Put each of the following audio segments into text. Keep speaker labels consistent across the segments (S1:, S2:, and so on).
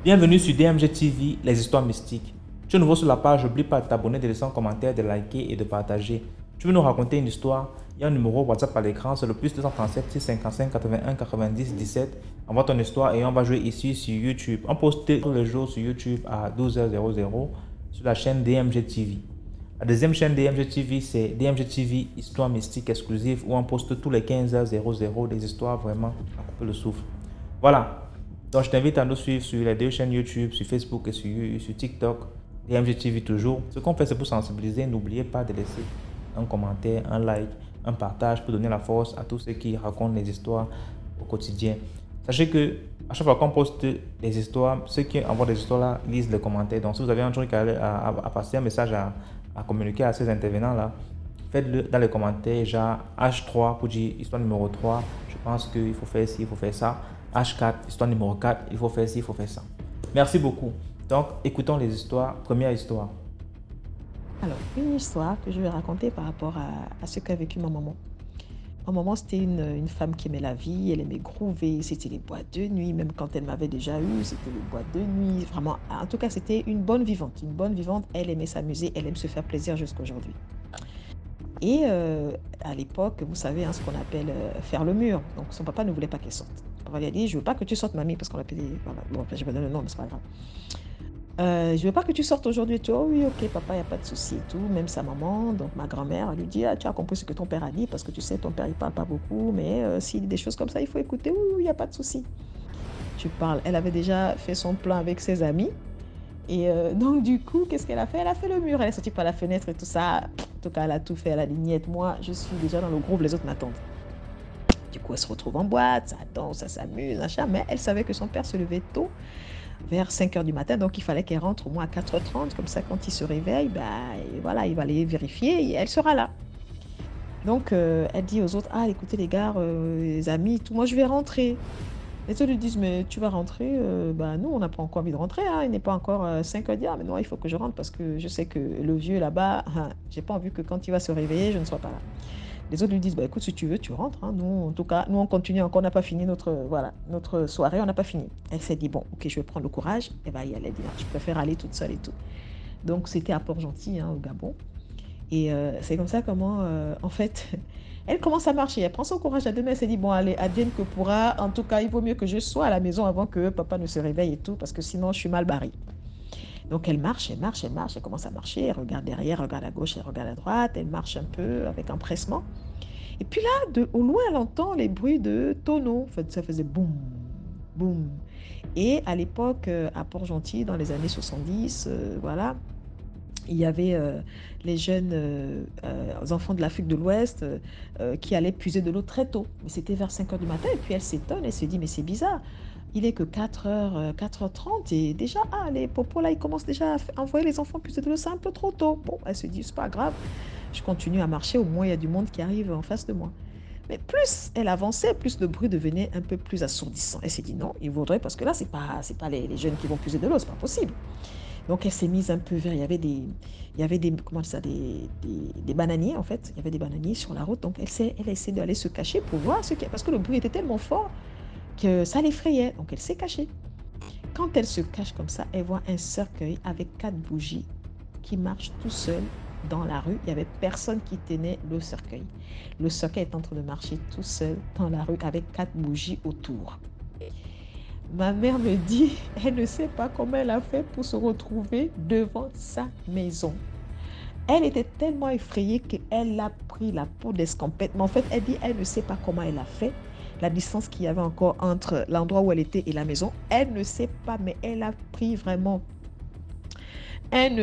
S1: Bienvenue sur DMG TV, les histoires mystiques. Tu es nouveau sur la page, n'oublie pas de t'abonner, de laisser un commentaire, de liker et de partager. Tu veux nous raconter une histoire? Il y a un numéro WhatsApp à l'écran, c'est le plus 237 655 81 90 17. Envoie ton histoire et on va jouer ici sur YouTube. On poste tous les jours sur YouTube à 12h00 sur la chaîne DMG TV. La deuxième chaîne DMG TV, c'est DMG TV Histoire Mystique Exclusive où on poste tous les 15h00 des histoires vraiment à couper le souffle. Voilà. Donc je t'invite à nous suivre sur les deux chaînes YouTube, sur Facebook et sur TikTok, DMG TV toujours. Ce qu'on fait, c'est pour sensibiliser. N'oubliez pas de laisser un commentaire, un like, un partage pour donner la force à tous ceux qui racontent les histoires au quotidien. Sachez que à chaque fois qu'on poste des histoires, ceux qui envoient des histoires là lisent les commentaires. Donc si vous avez un truc à passer, un message à communiquer à ces intervenants là, faites-le dans les commentaires, genre H3 pour dire histoire numéro 3, je pense qu'il faut faire ci, il faut faire ça. H4, histoire numéro 4, il faut faire ci, il faut faire ça. Merci beaucoup. Donc, écoutons les histoires. Première histoire.
S2: Alors, une histoire que je vais raconter par rapport à ce qu'a vécu ma maman. Ma maman, c'était une femme qui aimait la vie, elle aimait groover, c'était les boîtes de nuit, même quand elle m'avait déjà eu, c'était les boîtes de nuit. Vraiment, en tout cas, c'était une bonne vivante. Une bonne vivante, elle aimait s'amuser, elle aime se faire plaisir jusqu'à aujourd'hui. Et à l'époque, vous savez, ce qu'on appelle faire le mur. Donc, son papa ne voulait pas qu'elle sorte. Son papa lui a dit, je veux pas que tu sortes, mamie, parce qu'on l'appelait... Voilà. Bon, je vais donner le nom, mais c'est pas grave. Je veux pas que tu sortes aujourd'hui et tout. Oh oui, ok, papa, il n'y a pas de souci et tout. Même sa maman, donc ma grand-mère, elle lui dit, ah, tu as compris ce que ton père a dit, parce que tu sais, ton père, il parle pas beaucoup, mais s'il dit des choses comme ça, il faut écouter. Oui, il n'y a pas de souci. Tu parles. Elle avait déjà fait son plan avec ses amis. Et donc, du coup, qu'est-ce qu'elle a fait? Elle a fait le mur, elle est sortie par la fenêtre et tout ça. En tout cas, elle a tout fait à la lignette. Moi, je suis déjà dans le groupe, les autres m'attendent. Du coup, elle se retrouve en boîte, ça danse, ça s'amuse, machin. Mais elle savait que son père se levait tôt, vers 5 h du matin. Donc, il fallait qu'elle rentre au moins à 4 h 30. Comme ça, quand il se réveille, bah, voilà, il va aller vérifier et elle sera là. Donc, elle dit aux autres, ah, écoutez les gars, les amis, tout, moi, je vais rentrer. Les autres lui disent, mais tu vas rentrer, bah, nous, on n'a pas encore envie de rentrer, il n'est pas encore 5 h. Ah, mais non, il faut que je rentre parce que je sais que le vieux là-bas, j'ai pas envie que quand il va se réveiller, je ne sois pas là. Les autres lui disent, bah, écoute, si tu veux, tu rentres. Nous, en tout cas, nous, on continue encore, on n'a pas fini notre soirée, on n'a pas fini. Elle s'est dit, bon, ok, je vais prendre le courage. Elle va y aller, dire, je préfère aller toute seule et tout. Donc, c'était à Port-Gentil, au Gabon. Et c'est comme ça comment, en fait, elle commence à marcher. Elle prend son courage à deux mains. Elle s'est dit, bon, allez, advienne que pourra. En tout cas, il vaut mieux que je sois à la maison avant que papa ne se réveille et tout, parce que sinon, je suis mal barrée. Donc, elle marche, elle marche, elle marche. Elle commence à marcher. Elle regarde derrière, elle regarde à gauche, elle regarde à droite. Elle marche un peu avec empressement. Et puis là, au loin, elle entend les bruits de tonneaux. En fait, ça faisait boum, boum. Et à l'époque, à Port-Gentil, dans les années 70, voilà, il y avait les jeunes enfants de l'Afrique de l'Ouest qui allaient puiser de l'eau très tôt. Mais c'était vers 5 h du matin. Et puis elle s'étonne, elle se dit, mais c'est bizarre. Il est que 4h30 et déjà, les popos là, ils commencent déjà à envoyer les enfants puiser de l'eau. C'est un peu trop tôt. Bon, elle se dit, c'est pas grave. Je continue à marcher. Au moins, il y a du monde qui arrive en face de moi. Mais plus elle avançait, plus le bruit devenait un peu plus assourdissant. Elle s'est dit, non, il vaudrait, parce que là, c'est pas les jeunes qui vont puiser de l'eau, c'est pas possible. Donc, elle s'est mise un peu vers... Il y avait des comment ça, des bananiers, en fait. Il y avait des bananiers sur la route. Donc, elle a essayé d'aller se cacher pour voir ce qu'il y a. Parce que le bruit était tellement fort que ça l'effrayait. Donc, elle s'est cachée. Quand elle se cache comme ça, elle voit un cercueil avec 4 bougies qui marche tout seul dans la rue. Il n'y avait personne qui tenait le cercueil. Le cercueil est en train de marcher tout seul dans la rue avec 4 bougies autour. Ma mère me dit, elle ne sait pas comment elle a fait pour se retrouver devant sa maison. Elle était tellement effrayée qu'elle a pris la peau d'escampette. Mais en fait, elle dit, elle ne sait pas comment elle a fait. La distance qu'il y avait encore entre l'endroit où elle était et la maison, elle ne sait pas, mais elle a pris vraiment un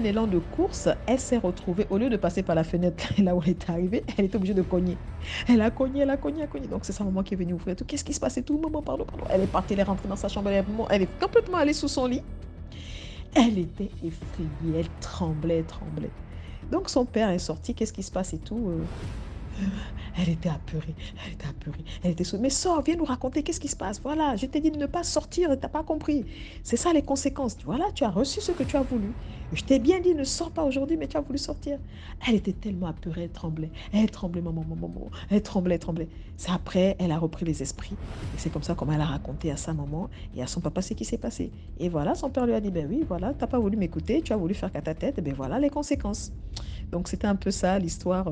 S2: élan de course. Elle s'est retrouvée, au lieu de passer par la fenêtre là où elle est arrivée, elle était obligée de cogner. Elle a cogné, elle a cogné, elle a cogné. Donc c'est sa maman qui est venue ouvrir tout. Qu'est-ce qui se passe et tout? Maman, pardon, pardon. Elle est partie, elle est rentrée dans sa chambre, elle est complètement allée sous son lit. Elle était effrayée, elle tremblait, elle tremblait. Donc son père est sorti, qu'est-ce qui se passe et tout? Elle était apeurée, elle était apeurée, elle était soucie. Mais sors, viens nous raconter qu'est-ce qui se passe. Voilà, je t'ai dit de ne pas sortir, tu n'as pas compris. C'est ça les conséquences. Voilà, tu as reçu ce que tu as voulu. Je t'ai bien dit, ne sors pas aujourd'hui, mais tu as voulu sortir. Elle était tellement apeurée, elle tremblait. Elle tremblait, maman, maman, maman. Elle tremblait, elle tremblait. C'est après, elle a repris les esprits. Et c'est comme ça comment elle a raconté à sa maman et à son papa ce qui s'est passé. Et voilà, son père lui a dit, ben oui, voilà, t'as pas voulu m'écouter, tu as voulu faire qu'à ta tête, et ben voilà les conséquences. Donc c'était un peu ça l'histoire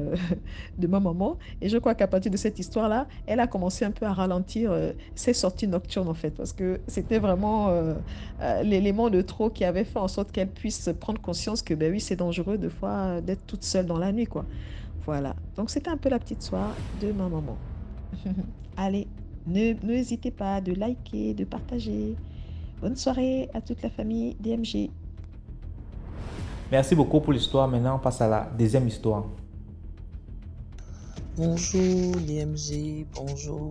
S2: de ma maman. Et je crois qu'à partir de cette histoire-là, elle a commencé un peu à ralentir ses sorties nocturnes en fait, parce que c'était vraiment l'élément de trop qui avait fait en sorte qu'elle puisse prendre conscience que ben oui, c'est dangereux de fois d'être toute seule dans la nuit, quoi. Voilà. Donc c'était un peu la petite histoire de ma maman. Allez, n'hésitez pas de liker, de partager. Bonne soirée à toute la famille DMG.
S1: Merci beaucoup pour l'histoire. Maintenant, on passe à la deuxième histoire.
S3: Bonjour DMG, bonjour.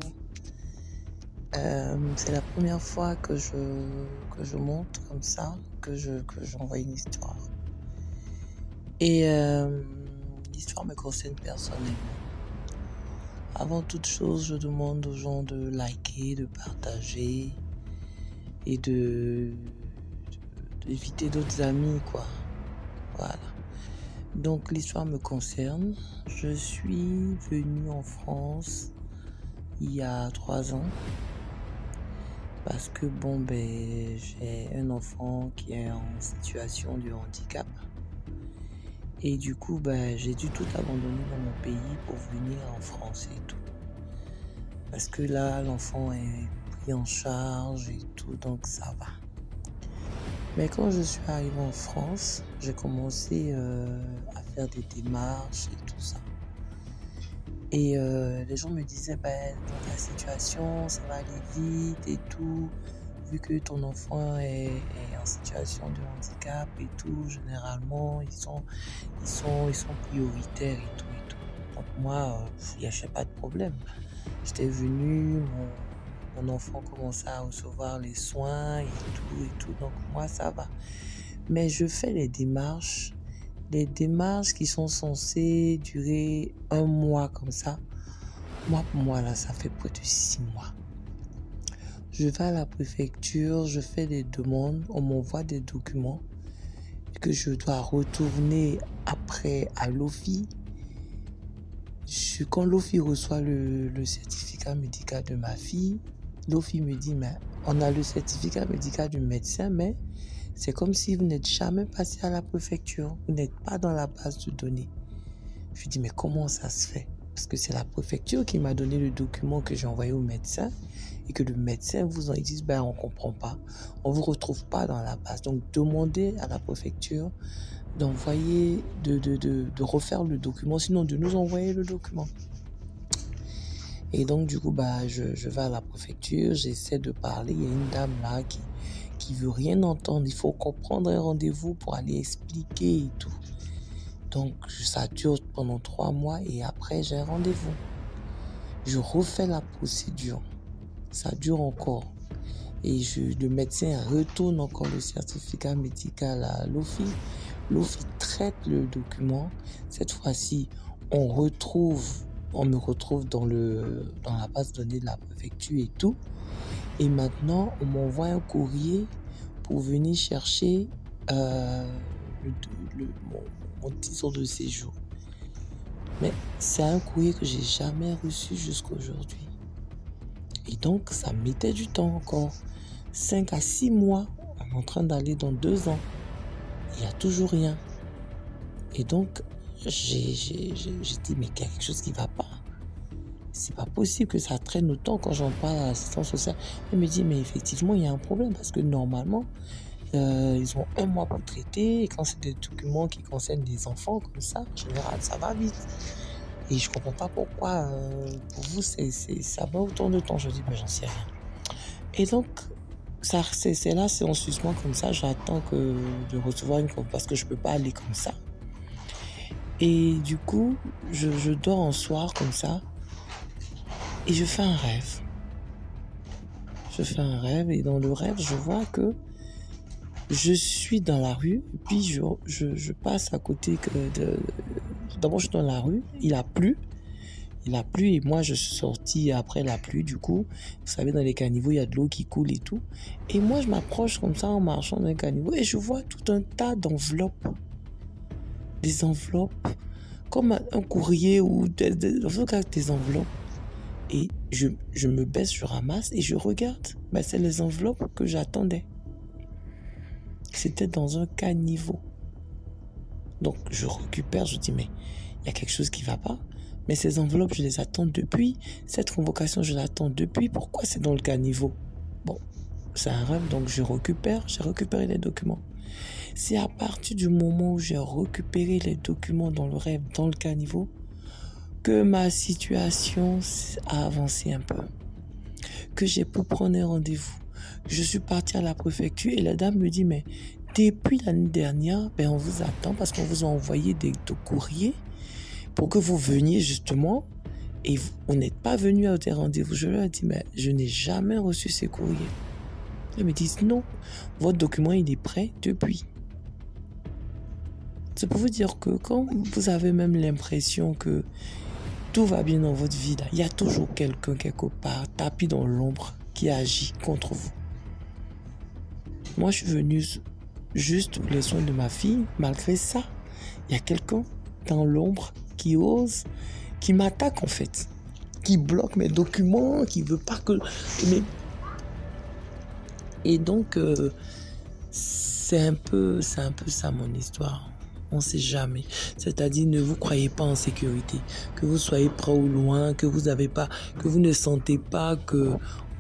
S3: C'est la première fois que je monte comme ça, que j'envoie une histoire. Et l'histoire me concerne personnellement. Avant toute chose, je demande aux gens de liker, de partager et d'éviter d'autres amis, quoi. Voilà. Donc l'histoire me concerne. Je suis venue en France il y a 3 ans parce que j'ai un enfant qui est en situation de handicap et du coup j'ai dû tout abandonner dans mon pays pour venir en France et tout parce que là l'enfant est pris en charge et tout, donc ça va. Mais quand je suis arrivée en France, j'ai commencé à faire des démarches et tout ça. Et les gens me disaient, dans ta situation, ça va aller vite et tout. Vu que ton enfant est en situation de handicap et tout, généralement, ils sont prioritaires et tout et tout. Donc moi, il n'y avait pas de problème. J'étais venue, mon enfant commençait à recevoir les soins et tout, donc moi ça va. Mais je fais les démarches qui sont censées durer 1 mois comme ça. Pour moi là, ça fait près de 6 mois. Je vais à la préfecture, je fais des demandes, on m'envoie des documents que je dois retourner après à l'OFI. Quand l'OFI reçoit le certificat médical de ma fille, l'OFI me dit, mais on a le certificat médical du médecin, mais c'est comme si vous n'êtes jamais passé à la préfecture. Vous n'êtes pas dans la base de données. Je lui dis, mais comment ça se fait? Parce que c'est la préfecture qui m'a donné le document que j'ai envoyé au médecin et que le médecin vous en dit, on ne comprend pas. On ne vous retrouve pas dans la base. Donc, demandez à la préfecture d'envoyer, de refaire le document, sinon de nous envoyer le document. Et donc, du coup, je vais à la préfecture, j'essaie de parler. Il y a une dame là qui veut rien entendre. Il faut comprendre un rendez-vous pour aller expliquer et tout. Donc, ça dure pendant 3 mois et après, j'ai un rendez-vous. Je refais la procédure. Ça dure encore. Et le médecin retourne encore le certificat médical à l'OFI. L'OFI traite le document. Cette fois-ci, on me retrouve dans la base de données de la préfecture et tout. Et maintenant, on m'envoie un courrier pour venir chercher mon titre de séjour. Mais c'est un courrier que j'ai jamais reçu jusqu'à aujourd'hui. Et donc, ça mettait du temps encore. 5 à 6 mois, on est en train d'aller dans 2 ans. Il n'y a toujours rien. Et donc, j'ai dit, mais il y a quelque chose qui ne va pas. C'est pas possible que ça traîne autant. Quand j'en parle à l'assistance sociale, elle me dit, mais effectivement, il y a un problème parce que normalement, ils ont 1 mois pour traiter. Et quand c'est des documents qui concernent des enfants comme ça, en général, ça va vite. Et je comprends pas pourquoi, pour vous, ça va autant de temps. Je dis, mais j'en sais rien. Et donc, c'est là, c'est en suspens comme ça. J'attends de recevoir une compte parce que je peux pas aller comme ça. Et du coup, je dors un soir comme ça. Et je fais un rêve. Et dans le rêve, je vois que je suis dans la rue. Et puis, je passe à côté d'abord, je suis dans la rue. Il a plu. Il a plu et moi, je suis sortie après la pluie. Du coup, vous savez, dans les caniveaux, il y a de l'eau qui coule et tout. Et moi, je m'approche comme ça en marchant dans un caniveau et je vois tout un tas d'enveloppes. Des enveloppes, comme un courrier ou des enveloppes. Et je me baisse, je ramasse et je regarde. Ben, c'est les enveloppes que j'attendais. C'était dans un caniveau. Donc, je récupère, je dis, mais il y a quelque chose qui ne va pas. Mais ces enveloppes, je les attends depuis. Cette convocation, je l'attends depuis. Pourquoi c'est dans le caniveau? Bon, c'est un rêve, donc j'ai récupéré les documents. C'est à partir du moment où j'ai récupéré les documents dans le rêve, dans le caniveau, que ma situation a avancé un peu. Que j'ai pu prendre un rendez-vous. Je suis partie à la préfecture et la dame me dit, mais depuis l'année dernière, ben on vous attend parce qu'on vous a envoyé des courriers pour que vous veniez justement et vous n'êtes pas venu à des rendez-vous. Je leur ai dit, mais je n'ai jamais reçu ces courriers. Ils me disent, non, votre document il est prêt depuis. C'est pour vous dire que quand vous avez même l'impression que tout va bien dans votre vie, là, il y a toujours quelqu'un quelque part, tapis dans l'ombre, qui agit contre vous. Moi, je suis venue juste les soins de ma fille. Malgré ça, il y a quelqu'un dans l'ombre qui ose, qui m'attaque en fait, qui bloque mes documents, qui veut pas que... Et donc, c'est un peu ça mon histoire. On ne sait jamais. C'est-à-dire, ne vous croyez pas en sécurité. Que vous soyez près ou loin, que vous ne sentez pas que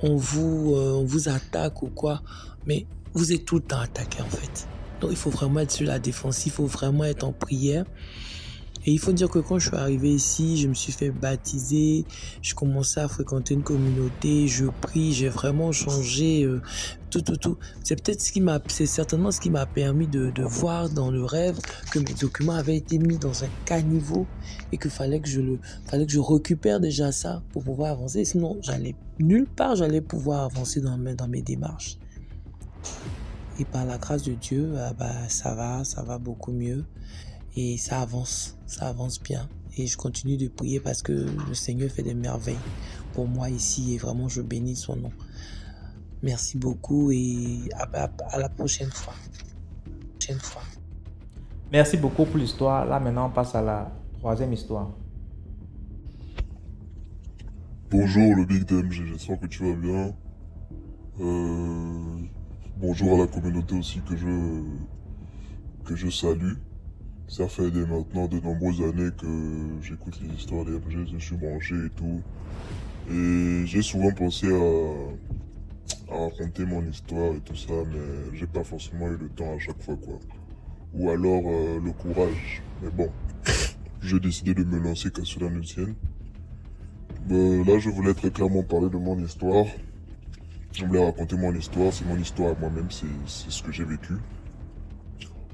S3: on vous attaque ou quoi. Mais vous êtes tout le temps attaqué en fait. Donc, il faut vraiment être sur la défense. Il faut vraiment être en prière. Et il faut dire que quand je suis arrivé ici, je me suis fait baptiser, je commençais à fréquenter une communauté, je prie, j'ai vraiment changé tout. C'est certainement ce qui m'a permis de voir dans le rêve que mes documents avaient été mis dans un caniveau et qu'il fallait que je récupère déjà ça pour pouvoir avancer. Sinon, nulle part j'allais pouvoir avancer dans mes démarches. Et par la grâce de Dieu, ça va beaucoup mieux. Et ça avance bien. Et je continue de prier parce que le Seigneur fait des merveilles pour moi ici et vraiment je bénis son nom. Merci beaucoup et à la prochaine fois.
S1: Merci beaucoup pour l'histoire. Là maintenant on passe à la troisième histoire.
S4: Bonjour le Big DMG, j'espère que tu vas bien. Bonjour à la communauté aussi que je salue. Ça fait maintenant de nombreuses années que j'écoute les histoires des MG, je suis branché et tout. Et j'ai souvent pensé à raconter mon histoire et tout ça, mais j'ai pas forcément eu le temps à chaque fois quoi. Ou alors le courage. Mais bon, j'ai décidé de me lancer qu'à cela ne tienne. Là je voulais très clairement parler de mon histoire. Je voulais raconter mon histoire, c'est mon histoire à moi-même, c'est ce que j'ai vécu.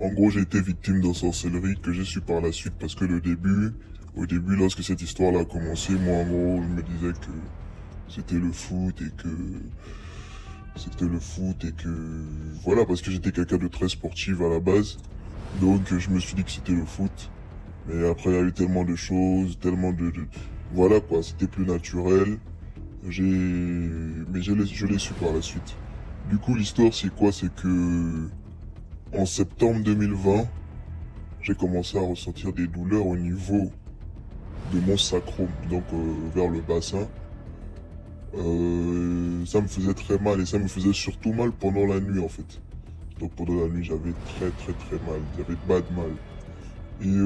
S4: En gros, j'ai été victime de sorcellerie que j'ai su par la suite parce que au début, lorsque cette histoire-là a commencé, moi, en gros, je me disais que c'était le foot et que, voilà, parce que j'étais quelqu'un de très sportif à la base. Donc, je me suis dit que c'était le foot. Mais après, il y a eu tellement de choses, voilà quoi, c'était plus naturel. Mais je l'ai su par la suite. Du coup, l'histoire, c'est quoi? C'est que, en septembre 2020, j'ai commencé à ressentir des douleurs au niveau de mon sacrum, donc vers le bassin. Ça me faisait très mal et ça me faisait surtout mal pendant la nuit en fait. Donc pendant la nuit, j'avais très mal, j'avais bad mal. Et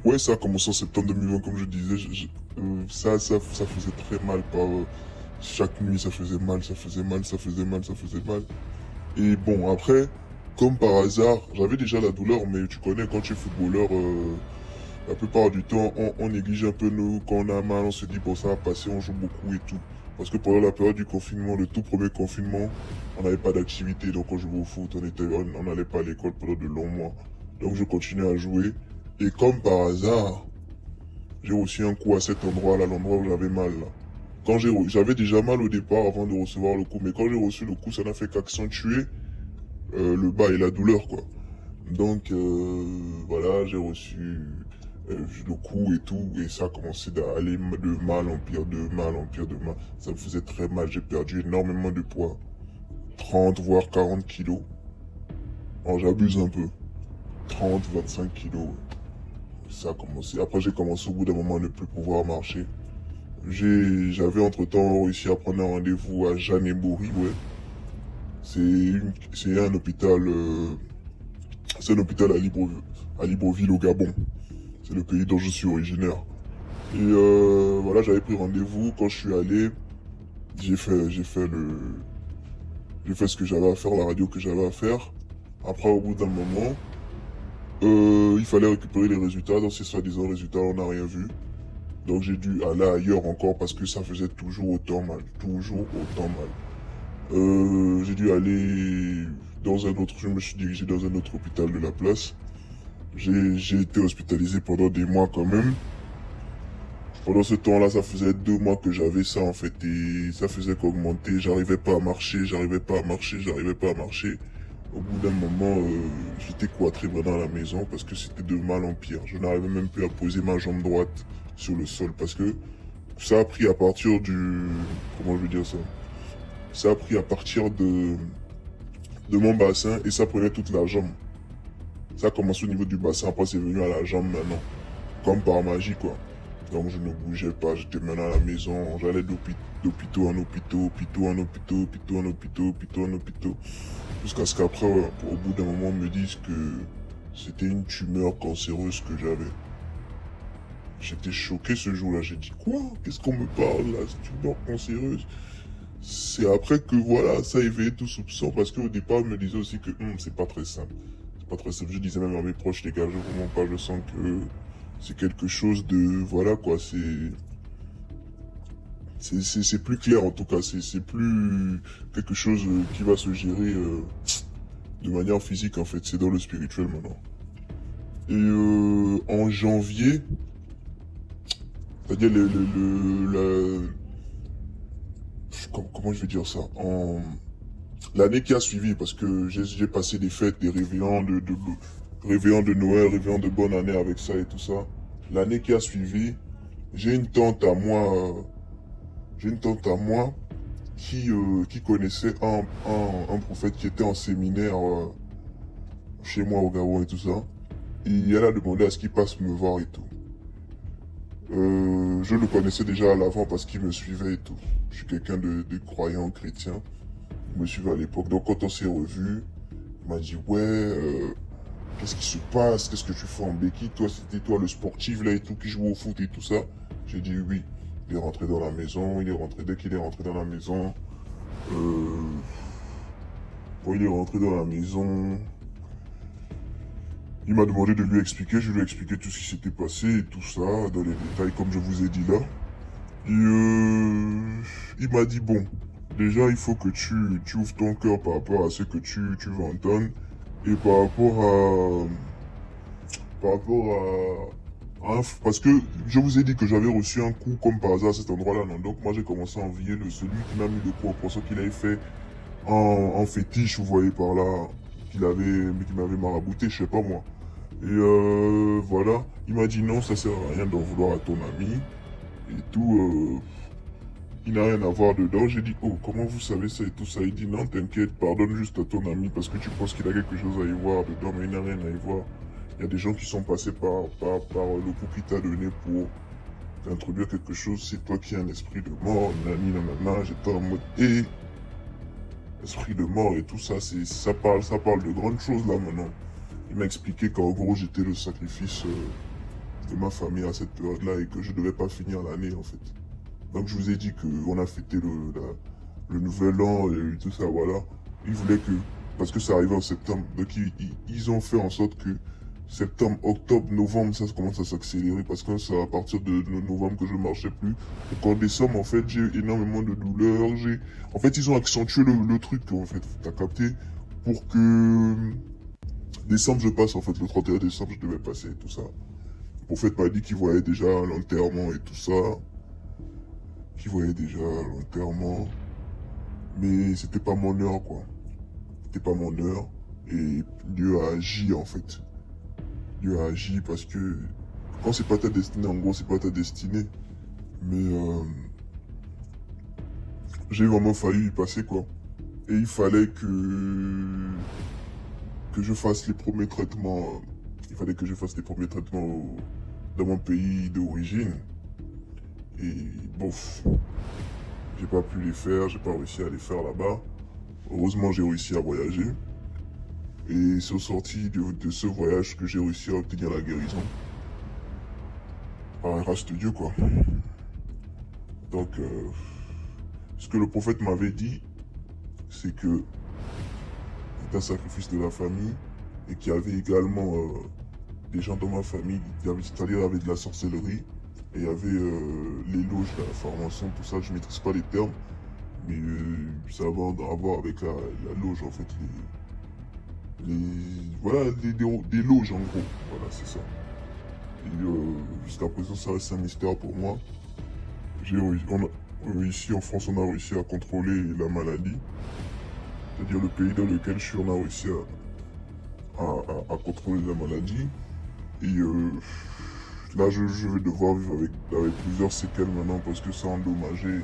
S4: ouais, ça a commencé en septembre 2020 comme je disais, ça faisait très mal. Chaque nuit, ça faisait mal. Et bon, après, comme par hasard, j'avais déjà la douleur, mais tu connais, quand tu es footballeur, la plupart du temps, on néglige un peu nous, quand on a mal, on se dit, bon, ça va passer, on joue beaucoup et tout. Parce que pendant la période du confinement, le tout premier confinement, on n'avait pas d'activité, donc on jouait au foot, on n'allait pas à l'école pendant de longs mois. Donc je continuais à jouer, et comme par hasard, j'ai reçu un coup à cet endroit-là, l'endroit où j'avais mal, là. J'avais déjà mal au départ avant de recevoir le coup, mais quand j'ai reçu le coup, ça n'a fait qu'accentuer le bas et la douleur quoi. Donc voilà, j'ai reçu le cou et tout, et ça a commencé d'aller de mal en pire, de mal en pire, de mal. Ça me faisait très mal, j'ai perdu énormément de poids. 30 voire 40 kilos. Alors j'abuse un peu. 30, 25 kilos. Ça a commencé. Après j'ai commencé au bout d'un moment à ne plus pouvoir marcher. J'avais entre-temps réussi à prendre un rendez-vous à Janembouri, ouais. C'est un hôpital, c'est un hôpital à Libreville au Gabon. C'est le pays dont je suis originaire. Et voilà, j'avais pris rendez-vous. Quand je suis allé, j'ai fait ce que j'avais à faire, la radio que j'avais à faire. Après, au bout d'un moment, il fallait récupérer les résultats. Dans ces soi-disant résultats, on n'a rien vu. Donc j'ai dû aller ailleurs encore parce que ça faisait toujours autant mal. Toujours autant mal. J'ai dû aller dans un autre, je me suis dirigé dans un autre hôpital de la place. J'ai été hospitalisé pendant des mois quand même. Pendant ce temps-là, ça faisait 2 mois que j'avais ça en fait et ça faisait qu'augmenter. J'arrivais pas à marcher, j'arrivais pas à marcher, j'arrivais pas à marcher. Au bout d'un moment, j'étais cloîtré dans la maison parce que c'était de mal en pire. Je n'arrivais même plus à poser ma jambe droite sur le sol parce que ça a pris à partir du... Comment je veux dire ça? Ça a pris à partir de mon bassin et ça prenait toute la jambe. Ça a commencé au niveau du bassin, après c'est venu à la jambe maintenant. Comme par magie quoi. Donc je ne bougeais pas, j'étais maintenant à la maison, j'allais d'hôpitaux en hôpitaux, hôpitaux en hôpitaux, hôpitaux en hôpitaux, hôpitaux en hôpitaux. Jusqu'à ce qu'après, au bout d'un moment, on me dise que c'était une tumeur cancéreuse que j'avais. J'étais choqué ce jour-là, j'ai dit quoi? Qu'est-ce qu'on me parle là, cette tumeur cancéreuse? C'est après que voilà, ça a éveillé tout soupçon parce qu'au départ, on me disait aussi que c'est pas très simple. C'est pas très simple, je disais même à mes proches, les gars, je vous mens pas, je sens que c'est quelque chose de... Voilà quoi, c'est plus clair en tout cas, c'est plus quelque chose qui va se gérer de manière physique en fait, c'est dans le spirituel maintenant. Et en janvier, c'est-à-dire comment je vais dire ça, l'année qui a suivi, parce que j'ai passé des fêtes, des réveillons réveillons de Noël, réveillons de bonne année avec ça et tout ça. L'année qui a suivi, j'ai une tante à moi qui connaissait un prophète qui était en séminaire chez moi au Gabon et tout ça. Et elle a demandé à ce qu'il passe me voir et tout. Je le connaissais déjà à l'avant parce qu'il me suivait et tout. Je suis quelqu'un de croyant chrétien. Il me suivait à l'époque. Donc quand on s'est revus, il m'a dit ouais, qu'est-ce qui se passe? Qu'est-ce que tu fais en béquille? Toi, c'était toi le sportif là et tout qui joue au foot et tout ça. J'ai dit oui. Il est rentré dans la maison, dès qu'il est rentré dans la maison, il est rentré dans la maison, il m'a demandé de lui expliquer, je lui ai expliqué tout ce qui s'était passé et tout ça, dans les détails comme je vous ai dit là. Et il m'a dit bon, déjà il faut que tu ouvres ton cœur par rapport à ce que tu vas entendre et par rapport à parce que je vous ai dit que j'avais reçu un coup comme par hasard à cet endroit-là, non? Donc moi j'ai commencé à envier celui qui m'a mis le coup, pour ça qu'il avait fait en fétiche, vous voyez par là, qui m'avait marabouté, je sais pas moi. Et voilà, il m'a dit non, ça sert à rien d'en vouloir à ton ami et tout. Il n'a rien à voir dedans. J'ai dit oh comment vous savez ça et tout ça. Il dit non t'inquiète, pardonne juste à ton ami parce que tu penses qu'il a quelque chose à y voir dedans, mais il n'a rien à y voir. Il y a des gens qui sont passés par le coup qu'il t'a donné pour t'introduire quelque chose. C'est toi qui as un esprit de mort, nanana. J'étais en mode esprit de mort et tout ça. Ça parle de grandes choses là maintenant. Il m'a expliqué qu'en gros j'étais le sacrifice de ma famille à cette période-là et que je devais pas finir l'année en fait. Donc je vous ai dit qu'on a fêté le nouvel an et tout ça, voilà. Ils voulaient que, parce que ça arrivait en septembre, donc ils ont fait en sorte que septembre, octobre, novembre, ça commence à s'accélérer parce que c'est à partir de novembre que je marchais plus. Donc en décembre, en fait, j'ai énormément de douleurs. En fait, ils ont accentué le truc, en fait, t'as capté, pour que décembre je passe, en fait, le 31 décembre, je devais passer et tout ça. Le prophète m'a dit qu'il voyait déjà l'enterrement et tout ça. Qu'il voyait déjà l'enterrement. Mais c'était pas mon heure, quoi. C'était pas mon heure. Et Dieu a agi, en fait. Dieu a agi parce que quand c'est pas ta destinée, en gros, c'est pas ta destinée. Mais j'ai vraiment failli y passer, quoi. Et il fallait que je fasse les premiers traitements. Il fallait que je fasse les premiers traitements dans mon pays d'origine. Et bof, j'ai pas pu les faire, j'ai pas réussi à les faire là-bas. Heureusement, j'ai réussi à voyager. Et c'est au sorti de ce voyage que j'ai réussi à obtenir la guérison. Par la grâce de Dieu, quoi. Donc, ce que le prophète m'avait dit, c'est que c'est un sacrifice de la famille et qu'il y avait également des gens dans ma famille, c'est-à-dire il y avait de la sorcellerie et il y avait les loges, la formation, tout ça, je ne maîtrise pas les termes, mais ça va à voir avec la loge en fait, voilà, des loges en gros, voilà c'est ça. Et jusqu'à présent ça reste un mystère pour moi. Ici en France on a réussi à contrôler la maladie. C'est-à-dire le pays dans lequel je suis, on a réussi à contrôler la maladie. Et là, je vais devoir vivre avec plusieurs séquelles maintenant parce que ça a endommagé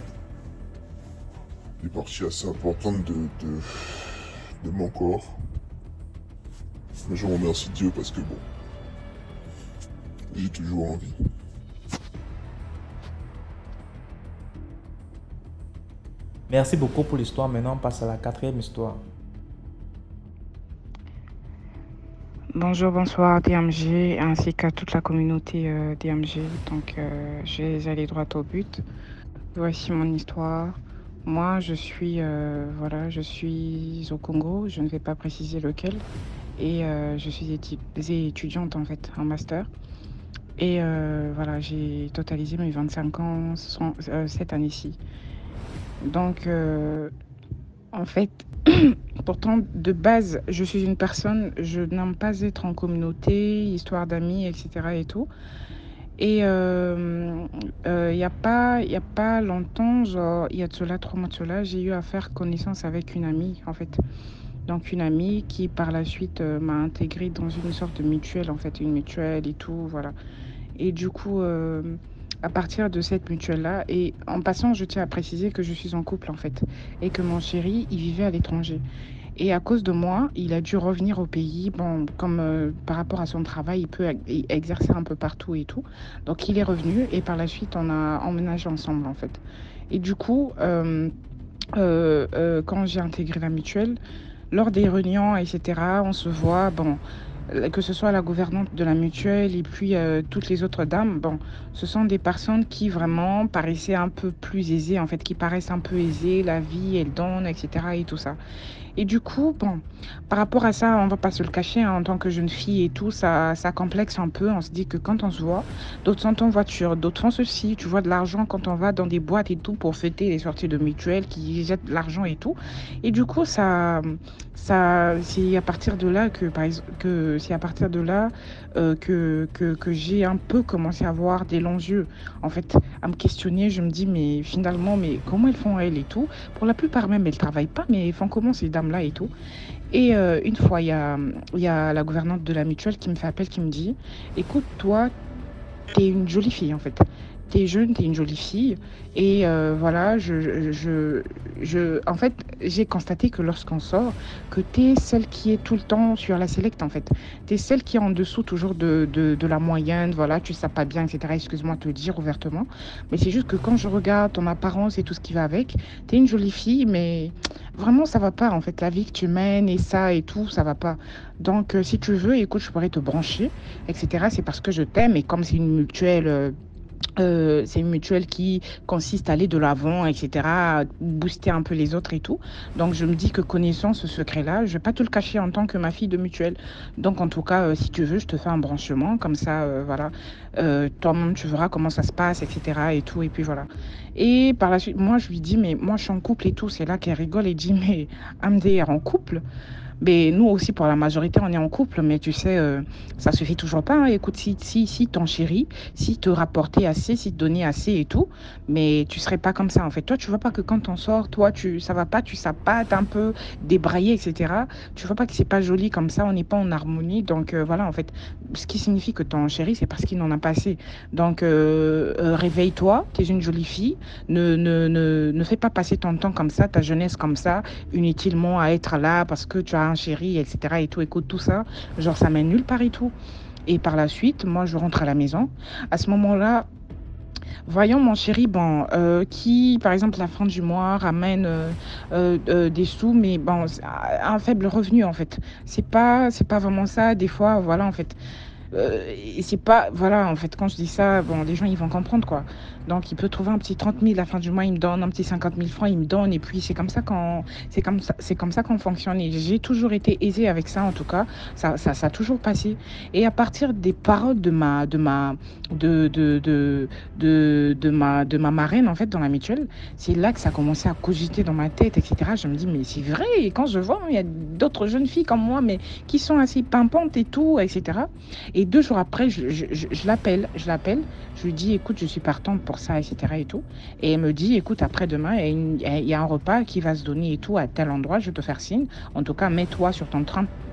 S4: des parties assez importantes de mon corps. Mais je remercie Dieu parce que bon, j'ai toujours envie.
S1: Merci beaucoup pour l'histoire. Maintenant, on passe à la 4e histoire.
S5: Bonjour, bonsoir DMG ainsi qu'à toute la communauté DMG. Donc, je vais aller droit au but. Voici mon histoire. Moi, je suis au Congo. Je ne vais pas préciser lequel. Et je suis étudiante en fait en master. Et voilà, j'ai totalisé mes 25 ans cette année-ci. Donc, en fait, pourtant, de base, je suis une personne, je n'aime pas être en communauté, histoire d'amis, etc. et tout. Et y a pas longtemps, genre, il y a de cela, 3 mois de cela, j'ai eu à faire connaissance avec une amie, en fait. Donc, une amie qui, par la suite, m'a intégrée dans une sorte de mutuelle, en fait, une mutuelle et tout, voilà. Et du coup, à partir de cette mutuelle-là, et en passant, je tiens à préciser que je suis en couple, en fait, et que mon chéri, il vivait à l'étranger. Et à cause de moi, il a dû revenir au pays. Bon, comme par rapport à son travail, il peut exercer un peu partout et tout. Donc, il est revenu et par la suite, on a emménagé ensemble, en fait. Et du coup, quand j'ai intégré la mutuelle, lors des réunions, etc., on se voit, bon, que ce soit la gouvernante de la mutuelle et puis toutes les autres dames, bon, ce sont des personnes qui vraiment paraissaient un peu plus aisées, en fait, qui paraissent un peu aisées, la vie, elle donne, etc., et tout ça. Et du coup, bon, par rapport à ça, on va pas se le cacher, hein, en tant que jeune fille et tout, ça complexe un peu. On se dit que quand on se voit, d'autres sont en voiture, d'autres font ceci. Tu vois de l'argent quand on va dans des boîtes et tout pour fêter les sorties de mutuelles qui jettent de l'argent et tout. Et du coup, c'est à partir de là que j'ai un peu commencé à avoir des longs yeux. En fait, à me questionner, je me dis, mais finalement, mais comment elles font elles et tout? Pour la plupart même, elles travaillent pas, mais elles font comment ces dames-là et tout? Et une fois, il y a la gouvernante de la mutuelle qui me fait appel, qui me dit, écoute, toi, t'es une jolie fille en fait. T'es jeune, t'es une jolie fille. Et voilà, en fait, j'ai constaté que lorsqu'on sort, que t'es celle qui est tout le temps sur la select en fait. T'es celle qui est en dessous toujours de la moyenne, voilà, tu sais pas bien, etc. Excuse-moi de te le dire ouvertement. Mais c'est juste que quand je regarde ton apparence et tout ce qui va avec, t'es une jolie fille, mais vraiment ça va pas en fait. La vie que tu mènes et ça et tout, ça va pas. Donc si tu veux, écoute, je pourrais te brancher, etc. C'est parce que je t'aime et comme c'est une mutuelle. C'est une mutuelle qui consiste à aller de l'avant, etc., à booster un peu les autres et tout. Donc, je me dis que connaissant ce secret-là, je vais pas te le cacher en tant que ma fille de mutuelle. Donc, en tout cas, si tu veux, je te fais un branchement. Comme ça, voilà. Toi-même, tu verras comment ça se passe, etc., et tout. Et puis, voilà. Et par la suite, moi, je lui dis, mais moi, je suis en couple et tout. C'est là qu'elle rigole et dit, mais Amdé est en couple? Mais nous aussi, pour la majorité, on est en couple, mais tu sais, ça suffit toujours pas, hein. Écoute, si ton chéri, si te rapportait assez, si te donnait assez et tout, mais tu serais pas comme ça, en fait. Toi, tu vois pas que quand on sort, toi, ça va pas, tu sapates un peu, débraillé, etc. Tu vois pas que c'est pas joli comme ça, on n'est pas en harmonie. Donc, voilà, en fait, ce qui signifie que ton chéri, c'est parce qu'il n'en a pas assez. Donc, réveille-toi, tu es une jolie fille, ne fais pas passer ton temps comme ça, ta jeunesse comme ça, inutilement à être là parce que tu as un chéri, etc. et tout, écoute tout ça, genre ça mène nulle part et tout. Et par la suite, moi je rentre à la maison. À ce moment-là, voyons mon chéri, bon, qui par exemple la fin du mois ramène des sous, mais bon, un faible revenu en fait. C'est pas vraiment ça. Des fois, voilà en fait. Et c'est pas, voilà, en fait, quand je dis ça, bon, les gens, ils vont comprendre, quoi. Donc, il peut trouver un petit 30 000 à la fin du mois, il me donne un petit 50 000 francs, il me donne, et puis c'est comme ça qu'on fonctionne. Et j'ai toujours été aisée avec ça, en tout cas. Ça a toujours passé. Et à partir des paroles de ma marraine, en fait, dans la mutuelle, c'est là que ça a commencé à cogiter dans ma tête, etc. Je me dis, mais c'est vrai. Et quand je vois, il y a d'autres jeunes filles comme moi, mais qui sont assez pimpantes et tout, etc. Et 2 jours après, je l'appelle, je lui dis, écoute, je suis partante pour ça, etc. et tout. Et elle me dit, écoute, après-demain, il y a un repas qui va se donner et tout à tel endroit, je vais te faire signe. En tout cas, mets-toi sur ton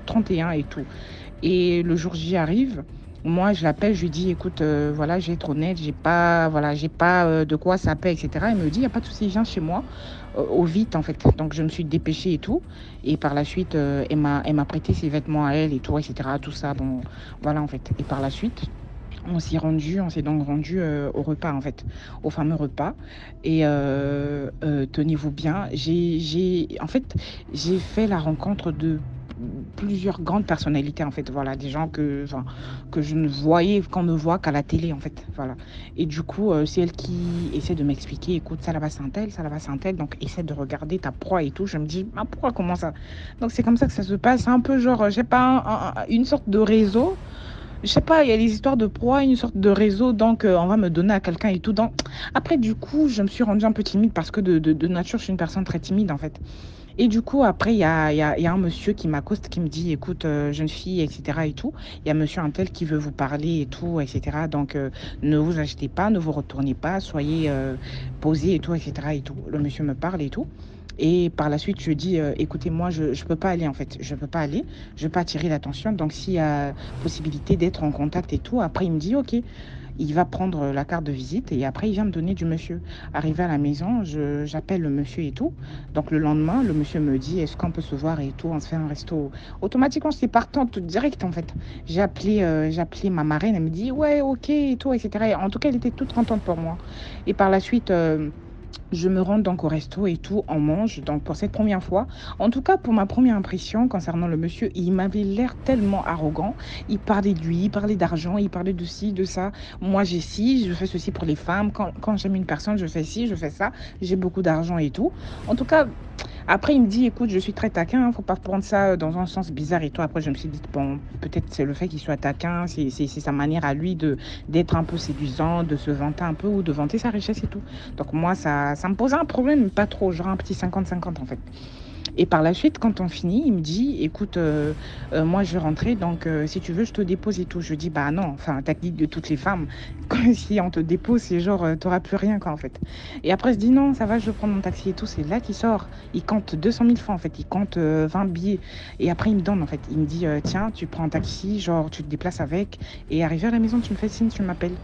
S5: 31 et tout. Et le jour J arrive. Moi, je l'appelle, je lui dis, écoute, voilà, je vais être honnête, j'ai pas de quoi ça paie, etc. Elle me dit, il n'y a pas de souci, viens chez moi, au vite, en fait. Donc, je me suis dépêchée et tout. Et par la suite, elle m'a prêté ses vêtements à elle et tout, etc. Tout ça, bon, voilà, en fait. Et par la suite, on s'est donc rendu au repas, en fait, au fameux repas. Et tenez-vous bien, en fait, j'ai fait la rencontre de plusieurs grandes personnalités, en fait, voilà, des gens que je ne voyais, qu'on ne voit qu'à la télé, en fait, voilà. Et du coup, c'est elle qui essaie de m'expliquer, écoute, ça là-bas c'est un tel, ça là-bas c'est un tel, donc essaie de regarder ta proie et tout. Je me dis, ma proie, comment ça? Donc c'est comme ça que ça se passe, c'est un peu genre, je sais pas, une sorte de réseau. Je sais pas, il y a les histoires de proie, une sorte de réseau, donc on va me donner à quelqu'un et tout. Donc, après, du coup, je me suis rendue un peu timide parce que de nature, je suis une personne très timide, en fait. Et du coup, après, il y a un monsieur qui m'accoste, qui me dit, écoute, jeune fille, etc. et tout. Il y a monsieur un tel qui veut vous parler et tout, etc. Donc, ne vous agitez pas, ne vous retournez pas, soyez posés et tout, etc. et tout. Le monsieur me parle et tout. Et par la suite, je dis, écoutez, moi, je ne peux pas aller, en fait. Je ne peux pas aller. Je ne veux pas attirer l'attention. Donc, s'il y a possibilité d'être en contact et tout, après, il me dit, OK. Il va prendre la carte de visite et après, il vient me donner du monsieur. Arrivé à la maison, j'appelle le monsieur et tout. Donc, le lendemain, le monsieur me dit, est-ce qu'on peut se voir et tout, on se fait un resto. Automatiquement, j'étais partante direct, en fait. J'ai appelé ma marraine, elle me dit, ouais, OK et tout, etc. Et en tout cas, elle était toute contente pour moi. Et par la suite... je me rends donc au resto et tout, on mange, donc pour cette première fois. En tout cas, pour ma première impression concernant le monsieur, il m'avait l'air tellement arrogant. Il parlait de lui, il parlait d'argent, il parlait de ci, de ça. Moi, j'ai ci, je fais ceci pour les femmes. Quand j'aime une personne, je fais ci, je fais ça. J'ai beaucoup d'argent et tout. En tout cas, après, il me dit, écoute, je suis très taquin, hein, faut pas prendre ça dans un sens bizarre et tout. Après, je me suis dit, bon, peut-être c'est le fait qu'il soit taquin, c'est sa manière à lui d'être un peu séduisant, de se vanter un peu ou de vanter sa richesse et tout. Donc moi, ça me posait un problème, mais pas trop, genre un petit 50-50 en fait. Et par la suite, quand on finit, il me dit, écoute, moi je vais rentrer, donc si tu veux, je te dépose et tout. Je dis, bah non, enfin, tactique de toutes les femmes, si on te dépose, c'est genre, t'auras plus rien, quoi, en fait. Et après, je dis, non, ça va, je vais prendre mon taxi et tout. C'est là qu'il sort. Il compte 200 000 francs, en fait. Il compte 20 billets. Et après, il me donne, en fait. Il me dit, tiens, tu prends un taxi, genre, tu te déplaces avec. Et arrivé à la maison, tu me fais signe, tu m'appelles.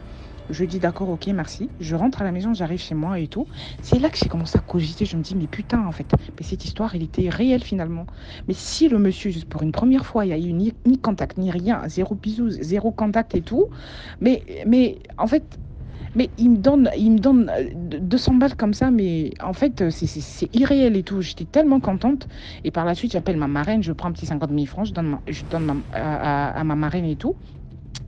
S5: Je lui dis d'accord, ok, merci. Je rentre à la maison, j'arrive chez moi et tout. C'est là que j'ai commencé à cogiter. Je me dis, mais putain, en fait, mais cette histoire, elle était réelle finalement. Mais si le monsieur, juste pour une première fois, il n'y a eu ni contact, ni rien, zéro bisous, zéro contact et tout, mais en fait, mais il me donne 200 balles comme ça, mais en fait, c'est irréel et tout. J'étais tellement contente. Et par la suite, j'appelle ma marraine, je prends un petit 50 000 francs, je donne à ma marraine et tout.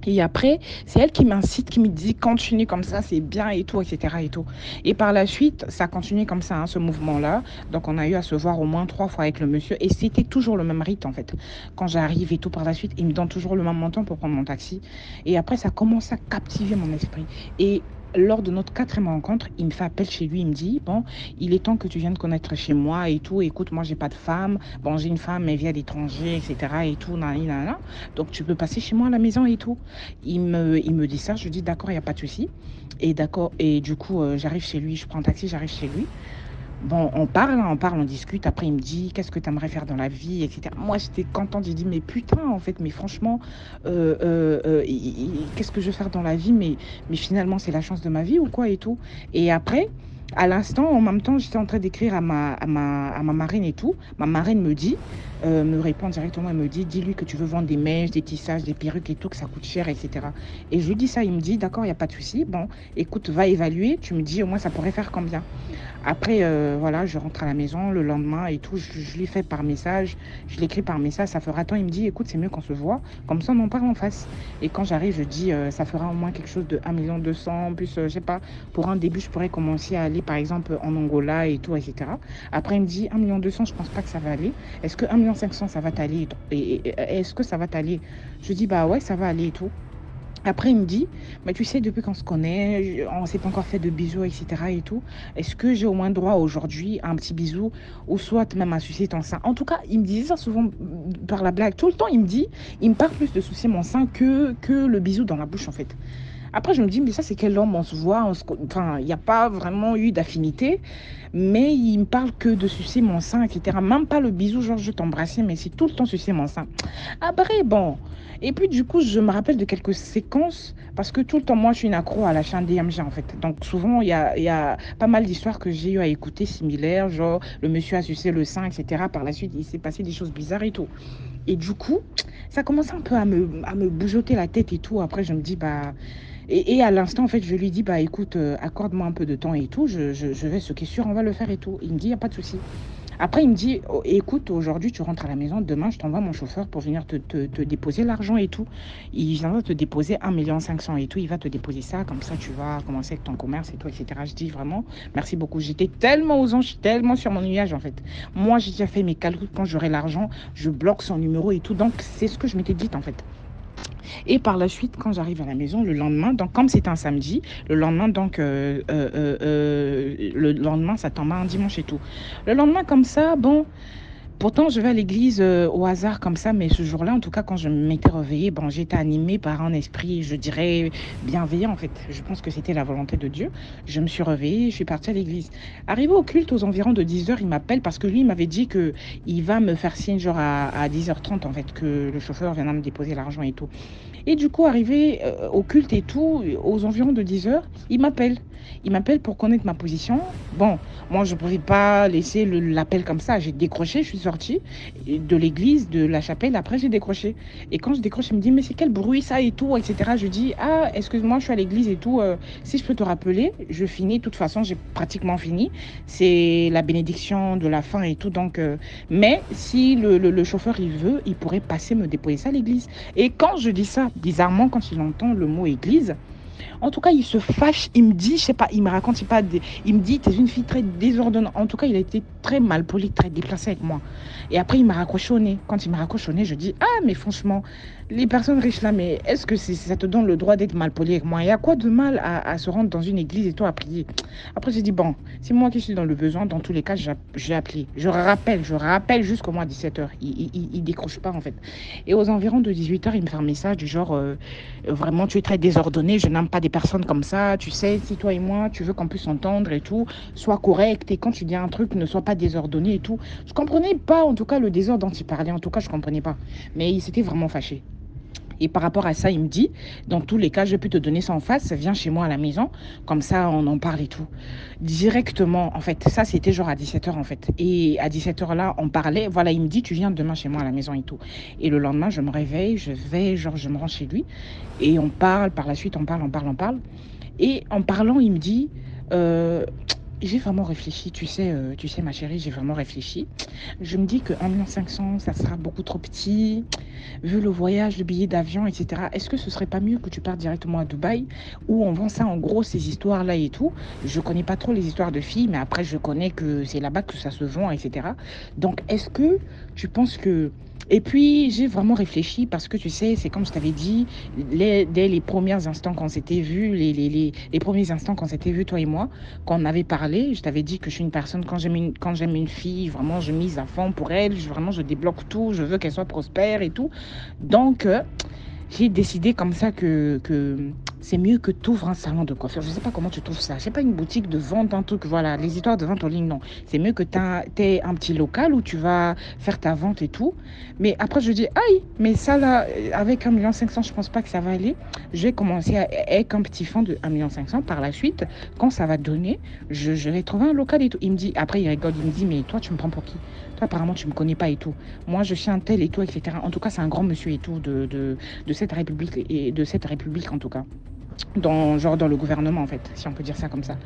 S5: Et après, c'est elle qui m'incite, qui me dit continue comme ça, c'est bien et tout, etc. et tout. Et par la suite, ça a continué comme ça, hein, ce mouvement-là. Donc, on a eu à se voir au moins 3 fois avec le monsieur. Et c'était toujours le même rythme, en fait. Quand j'arrive et tout par la suite, il me donne toujours le même montant pour prendre mon taxi. Et après, ça commence à captiver mon esprit. Et lors de notre 4e rencontre, il me fait appel chez lui, il me dit, bon, il est temps que tu viennes connaître chez moi et tout. Écoute, moi, j'ai pas de femme. Bon, j'ai une femme, mais elle vient d'étranger, etc. et tout, nanani, nanana. Donc, tu peux passer chez moi à la maison et tout. Il me dit ça, je dis, d'accord, il n'y a pas de souci. Et d'accord, et du coup, j'arrive chez lui, je prends un taxi, j'arrive chez lui. Bon, on discute. Après, il me dit, qu'est-ce que tu aimerais faire dans la vie, etc. Moi, j'étais contente. J'ai dit, mais putain, en fait, mais franchement, qu'est-ce que je veux faire dans la vie, mais finalement, c'est la chance de ma vie ou quoi et tout. Et après, à l'instant, en même temps, j'étais en train d'écrire à ma marraine et tout. Ma marraine me répond directement, elle me dit, dis-lui que tu veux vendre des mèches, des tissages, des perruques et tout, que ça coûte cher, etc. Et je lui dis ça, il me dit, d'accord, il n'y a pas de souci. Bon, écoute, va évaluer. Tu me dis, au moins, ça pourrait faire combien. Après, voilà, je rentre à la maison le lendemain et tout. Je lui fais par message. Je l'écris par message. Ça fera tant. Il me dit, écoute, c'est mieux qu'on se voit. Comme ça, on en parle en face. Et quand j'arrive, je dis, ça fera au moins quelque chose de 1 200 000. Plus, je sais pas, pour un début, je pourrais commencer à aller, par exemple, en Angola et tout, etc. Après, il me dit, 1 200 000, je pense pas que ça va aller. Est-ce que 1 500 000, ça va t'aller? Et est-ce que ça va t'aller? Je dis, bah ouais, ça va aller et tout. Après, il me dit, mais tu sais, depuis qu'on se connaît, on s'est pas encore fait de bisous, etc. et tout. Est-ce que j'ai au moins droit aujourd'hui à un petit bisou ou soit même à sucer ton sein? En tout cas, il me disait ça souvent par la blague. Tout le temps, il me parle plus de sucer mon sein que le bisou dans la bouche, en fait. Après, je me dis, mais ça, c'est quel homme? On se voit, enfin, il n'y a pas vraiment eu d'affinité, mais il me parle que de sucer mon sein, etc. Même pas le bisou, genre, je t'embrassais, mais c'est tout le temps sucer mon sein. Après, bon. Et puis, du coup, je me rappelle de quelques séquences, parce que tout le temps, moi, je suis une accro à la chaîne DMG, en fait. Donc, souvent, il y a pas mal d'histoires que j'ai eu à écouter similaires, genre, le monsieur a sucé le sein, etc. Par la suite, il s'est passé des choses bizarres et tout. Et du coup, ça commence un peu à me bougeoter la tête et tout. Après, je me dis, bah... Et à l'instant, en fait, je lui dis, bah écoute, accorde-moi un peu de temps et tout. Je vais, ce qui est sûr, on va le faire et tout. Il me dit, il n'y a pas de souci. Après, il me dit, oh, écoute, aujourd'hui, tu rentres à la maison. Demain, je t'envoie mon chauffeur pour venir te déposer l'argent et tout. Il viendra te déposer 1 500 000 et tout. Il va te déposer ça. Comme ça, tu vas commencer avec ton commerce et tout, etc. Je dis vraiment, merci beaucoup. J'étais tellement aux anges, tellement sur mon nuage, en fait. Moi, j'ai déjà fait mes calculs. Quand j'aurai l'argent, je bloque son numéro et tout. Donc, c'est ce que je m'étais dit, en fait. Et par la suite, quand j'arrive à la maison, le lendemain, donc comme c'est un samedi, le lendemain, donc, le lendemain, ça tombe un dimanche et tout. Le lendemain, comme ça, bon, pourtant, je vais à l'église au hasard comme ça, mais ce jour-là, en tout cas, quand je m'étais réveillée, bon, j'étais animée par un esprit, je dirais, bienveillant, en fait. Je pense que c'était la volonté de Dieu. Je me suis réveillée, je suis partie à l'église. Arrivé au culte, aux environs de 10 h, il m'appelle parce que lui, il m'avait dit qu'il va me faire signe, genre à 10 h 30, en fait, que le chauffeur viendra me déposer l'argent et tout. Et du coup, arrivé au culte et tout, aux environs de 10 h, il m'appelle. Il m'appelle pour connaître ma position. Bon, moi, je ne pouvais pas laisser l'appel comme ça. J'ai décroché, je suis sortie de l'église, de la chapelle. Après, j'ai décroché. Et quand je décroche, il me dit, mais c'est quel bruit ça et tout, etc. Je dis, ah, excuse-moi, je suis à l'église et tout. Si je peux te rappeler, je finis. De toute façon, j'ai pratiquement fini. C'est la bénédiction de la fin et tout. Donc, mais si le chauffeur, il veut, il pourrait passer me déposer ça à l'église. Et quand je dis ça, bizarrement, quand il entend le mot église, en tout cas, il se fâche, il me dit, je sais pas, il me raconte, il me dit, t'es une fille très désordonnée. En tout cas, il a été très mal poli, très déplacé avec moi. Et après, il m'a raccroché au nez. Quand il m'a raccroché au nez, je dis, ah, mais franchement, les personnes riches là, mais est-ce que ça te donne le droit d'être mal poli avec moi? Il y a quoi de mal à se rendre dans une église et toi à prier? Après, j'ai dit, bon, c'est moi qui suis dans le besoin, dans tous les cas, j'ai appelé. Je rappelle jusqu'au mois 17 h. Il décroche pas, en fait. Et aux environs de 18 h, il me fait un message du genre, vraiment, tu es très désordonné, je n'aime pas des personnes comme ça, tu sais, si toi et moi, tu veux qu'on puisse s'entendre et tout, sois correct, et quand tu dis un truc, ne sois pas désordonné et tout. Je comprenais pas, en tout cas, le désordre dont il parlait, en tout cas, je comprenais pas. Mais il s'était vraiment fâché. Et par rapport à ça, il me dit, dans tous les cas, je peux te donner ça en face, viens chez moi à la maison, comme ça on en parle et tout. Directement, en fait, ça c'était genre à 17 h en fait. Et à 17 h là, on parlait, voilà, il me dit, tu viens demain chez moi à la maison et tout. Et le lendemain, je me réveille, je me rends chez lui, et on parle, par la suite, on parle. Et en parlant, il me dit, j'ai vraiment réfléchi, tu sais, ma chérie, j'ai vraiment réfléchi. Je me dis que 1 500 000, ça sera beaucoup trop petit, vu le voyage, le billet d'avion, etc. Est-ce que ce serait pas mieux que tu partes directement à Dubaï, où on vend ça en gros, ces histoires-là et tout? Je connais pas trop les histoires de filles, mais après, je connais que c'est là-bas que ça se vend, etc. Donc, est-ce que tu penses que Et puis, j'ai vraiment réfléchi parce que tu sais, c'est comme je t'avais dit, dès les premiers instants qu'on s'était vus, les premiers instants qu'on s'était vus, toi et moi, qu'on avait parlé, je t'avais dit que je suis une personne, quand j'aime une fille, vraiment, je mise à fond pour elle, vraiment, je débloque tout, je veux qu'elle soit prospère et tout. Donc, j'ai décidé comme ça que c'est mieux que tu ouvres un salon de coiffure. Je ne sais pas comment tu trouves ça. Je sais pas, une boutique de vente, un truc, voilà, les histoires de vente en ligne, non. C'est mieux que tu aies un petit local où tu vas faire ta vente et tout. Mais après, je dis, aïe, mais ça là, avec 1,5 million, je pense pas que ça va aller. Je vais commencer avec un petit fonds de 1,5 million. Par la suite, quand ça va donner, je vais trouver un local et tout. Il me dit, après, il rigole, il me dit, mais toi, tu me prends pour qui? Toi, apparemment, tu me connais pas et tout. Moi, je suis un tel et tout, etc. En tout cas, c'est un grand monsieur et tout de cette république, et de cette république, en tout cas. Genre dans le gouvernement, en fait, si on peut dire ça comme ça.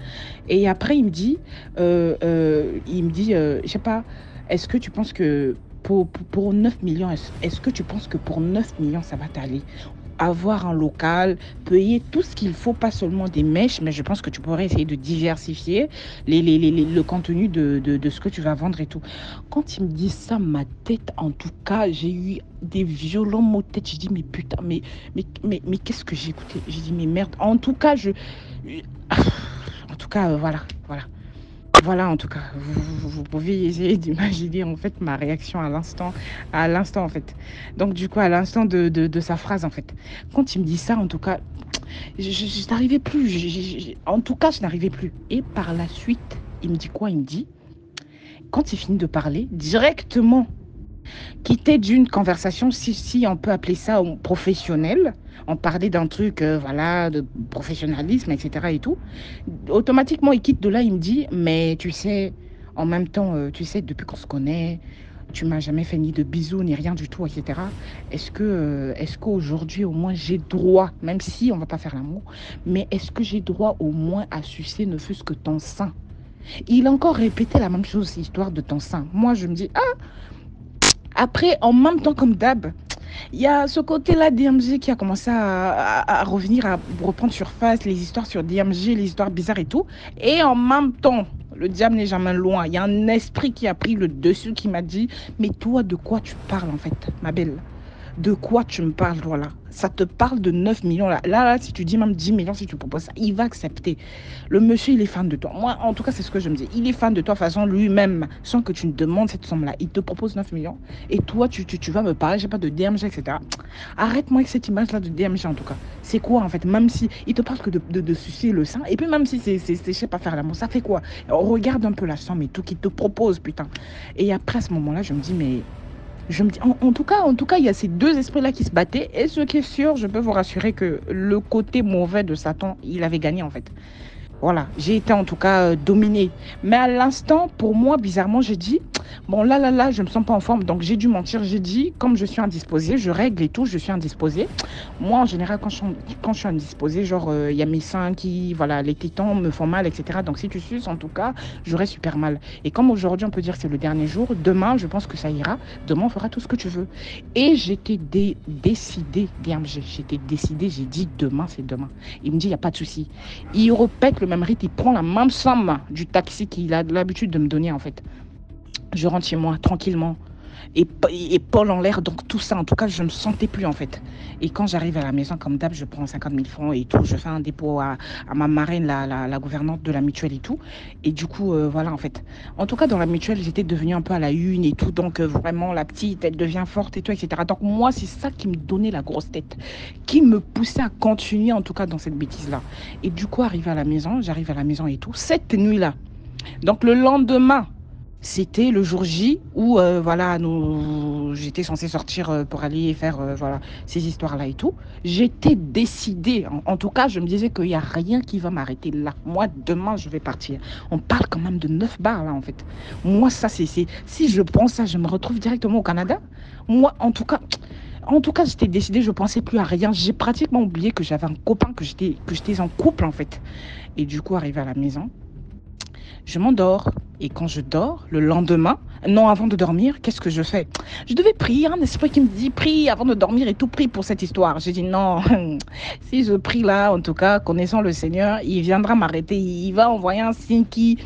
S5: Et après, il me dit, je sais pas, est-ce que tu penses que pour 9 millions, est-ce que tu penses que pour 9 millions, ça va t'aller? Avoir un local, payer tout ce qu'il faut, pas seulement des mèches, mais je pense que tu pourrais essayer de diversifier le contenu de ce que tu vas vendre et tout. Quand il me dit ça, ma tête, en tout cas, j'ai eu des violents maux de tête. J'ai dit, mais putain, mais qu'est-ce que j'ai écouté? J'ai dit, mais merde. En tout cas, voilà. Voilà, en tout cas, vous pouvez essayer d'imaginer en fait ma réaction à l'instant en fait. Donc du coup, à l'instant de sa phrase en fait. Quand il me dit ça, en tout cas, je n'arrivais plus. En tout cas, je n'arrivais plus. Et par la suite, il me dit quoi? Il me dit, quand il finit de parler, directement, quitter d'une conversation, si on peut appeler ça professionnelle, on parlait d'un truc, voilà, de professionnalisme, etc. et tout. Automatiquement, il quitte de là, il me dit, mais tu sais, en même temps, tu sais, depuis qu'on se connaît, tu m'as jamais fait ni de bisous, ni rien du tout, etc. Est-ce qu'aujourd'hui, au moins, j'ai droit, même si on va pas faire l'amour, mais est-ce que j'ai droit au moins à sucer ne fût-ce que ton sein? Il a encore répété la même chose, histoire de ton sein. Moi, je me dis, ah, après, en même temps, comme d'hab, il y a ce côté-là DMG qui a commencé à revenir, à reprendre surface, les histoires sur DMG, les histoires bizarres et tout. Et en même temps, le diable n'est jamais loin. Il y a un esprit qui a pris le dessus, qui m'a dit, mais toi, de quoi tu parles en fait, ma belle? De quoi tu me parles, toi, là? Ça te parle de 9 millions, là. Là, si tu dis même 10 millions, si tu proposes ça, il va accepter. Le monsieur, il est fan de toi. Moi, en tout cas, c'est ce que je me dis. Il est fan de toi, de toute façon, lui-même, sans que tu ne demandes cette somme-là. Il te propose 9 millions. Et toi, tu vas me parler, je sais pas, de DMG, etc. Arrête-moi avec cette image-là de DMG, en tout cas. C'est quoi, en fait? Même si il te parle que de sucer le sein. Et puis, même si c'est je sais pas, faire l'amour, ça fait quoi? Regarde un peu la somme et tout qu'il te propose, putain. Et après, à ce moment-là, je me dis, mais... Je me dis, en tout cas, il y a ces deux esprits-là qui se battaient. Et ce qui est sûr, je peux vous rassurer que le côté mauvais de Satan, il avait gagné en fait. Voilà, j'ai été en tout cas dominée. Mais à l'instant, pour moi, bizarrement, j'ai dit, bon là, je me sens pas en forme. Donc j'ai dû mentir. J'ai dit, comme je suis indisposée, je règle et tout, je suis indisposée. Moi, en général, quand je suis indisposée, genre, il y a mes seins qui, voilà, les tétons me font mal, etc. Donc si tu suces, en tout cas, j'aurai super mal. Et comme aujourd'hui, on peut dire que c'est le dernier jour, demain, je pense que ça ira. Demain, on fera tout ce que tu veux. Et j'étais décidée, DMG. J'étais décidée, j'ai dit, demain, c'est demain. Il me dit, il n'y a pas de souci. Il répète le même rythme, il prend la même somme du taxi qu'il a l'habitude de me donner en fait. Je rentre chez moi tranquillement et Paul en l'air, donc tout ça, en tout cas, je me sentais plus en fait. Et quand j'arrive à la maison, comme d'hab, je prends 50 000 francs et tout, je fais un dépôt à ma marraine, la gouvernante de la mutuelle et tout. Et du coup, voilà en fait. En tout cas, dans la mutuelle, j'étais devenue un peu à la une et tout, donc vraiment la petite, elle devient forte et tout, etc. Donc moi, c'est ça qui me donnait la grosse tête, qui me poussait à continuer en tout cas dans cette bêtise-là. Et du coup, j'arrive à la maison et tout, cette nuit-là. Donc le lendemain, c'était le jour J où voilà, j'étais censée sortir pour aller faire voilà, ces histoires-là et tout. J'étais décidée, en tout cas, je me disais qu'il n'y a rien qui va m'arrêter là. Moi, demain, je vais partir. On parle quand même de 9 bars là, en fait. Moi, ça, si je pense ça, je me retrouve directement au Canada. Moi, en tout cas, j'étais décidée, je ne pensais plus à rien. J'ai pratiquement oublié que j'avais un copain, que j'étais en couple, en fait. Et du coup, arrivé à la maison, je m'endors. Et quand je dors, le lendemain, non, avant de dormir, qu'est-ce que je fais? Je devais prier, un esprit qui me dit, prie avant de dormir et tout, prie pour cette histoire. J'ai dit, non, si je prie là, en tout cas, connaissant le Seigneur, il viendra m'arrêter, il va envoyer un signe qui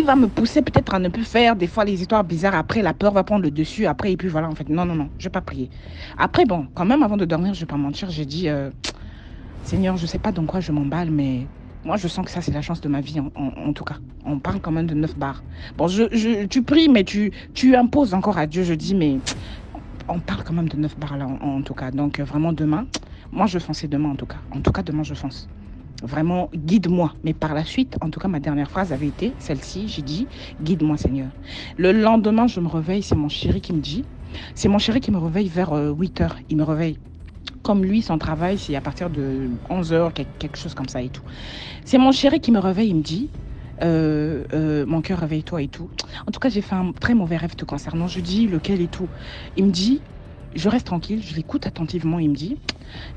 S5: va me pousser peut-être à ne plus faire des fois les histoires bizarres. Après, la peur va prendre le dessus, après, et puis voilà, en fait, non, non, non, je vais pas prier. Après, bon, quand même, avant de dormir, je vais pas mentir, j'ai dit, Seigneur, je sais pas dans quoi je m'emballe, mais moi, je sens que ça, c'est la chance de ma vie, en tout cas. On parle quand même de 9 bars. Bon, tu pries, mais tu imposes encore à Dieu, je dis, mais on parle quand même de 9 bars là, en tout cas. Donc, vraiment, demain, moi, je fonçais demain, en tout cas. En tout cas, demain, je fonce. Vraiment, guide-moi. Mais par la suite, en tout cas, ma dernière phrase avait été celle-ci. J'ai dit, guide-moi, Seigneur. Le lendemain, je me réveille, c'est mon chéri qui me dit. C'est mon chéri qui me réveille vers 8 heures. Il me réveille. Comme lui, son travail, c'est à partir de 11 heures, quelque chose comme ça et tout. C'est mon chéri qui me réveille, il me dit, mon cœur, réveille-toi et tout. En tout cas, j'ai fait un très mauvais rêve te concernant. Je dis, lequel et tout. Il me dit, je reste tranquille, je l'écoute attentivement. Il me dit,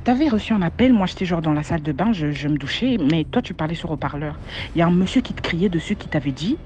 S5: t'avais reçu un appel, moi j'étais genre dans la salle de bain, je me douchais, mais toi tu parlais sur haut-parleur. Il y a un monsieur qui te criait dessus, qui t'avait dit,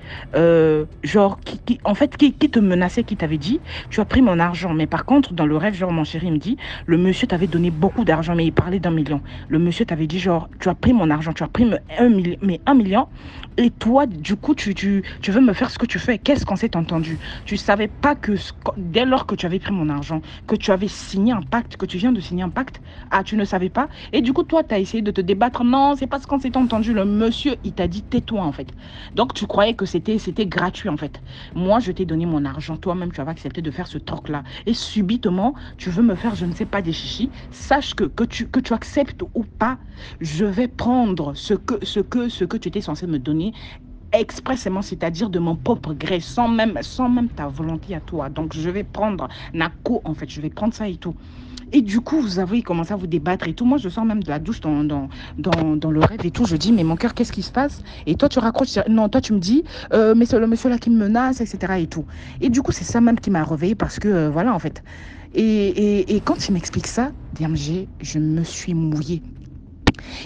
S5: genre, qui te menaçait, qui t'avait dit, tu as pris mon argent. Mais par contre, dans le rêve, genre, mon chéri me dit, le monsieur t'avait donné beaucoup d'argent, mais il parlait d'1 million. Le monsieur t'avait dit, genre, tu as pris mon argent, tu as pris 1 million, et toi, du coup, tu veux me faire ce que tu fais. Qu'est-ce qu'on s'est entendu? Tu savais pas que dès lors que tu avais pris mon argent, que tu avais signé un pacte, que tu viens de signer un pacte, ah, tu ne savais pas? Et du coup, toi, tu as essayé de te débattre. Non, c'est parce qu'on s'est entendu. Le monsieur, il t'a dit, tais-toi, en fait. Donc, tu croyais que c'était gratuit, en fait. Moi, je t'ai donné mon argent. Toi-même, tu avais accepté de faire ce troc-là. Et subitement, tu veux me faire, je ne sais pas, des chichis. Sache que tu acceptes ou pas, je vais prendre ce que tu étais censé me donner expressément, c'est-à-dire de mon propre gré, sans même ta volonté à toi. Donc, je vais prendre Nako, en fait. Je vais prendre ça et tout. Et du coup, vous avez commencé à vous débattre et tout. Moi, je sors même de la douche dans le rêve et tout. Je dis, mais mon cœur, qu'est-ce qui se passe? Et toi, tu raccroches. Non, toi, tu me dis, mais c'est le monsieur là qui me menace, etc. et tout. Et du coup, c'est ça même qui m'a réveillée parce que, voilà, en fait. Et quand il m'explique ça, DMG, je me suis mouillée.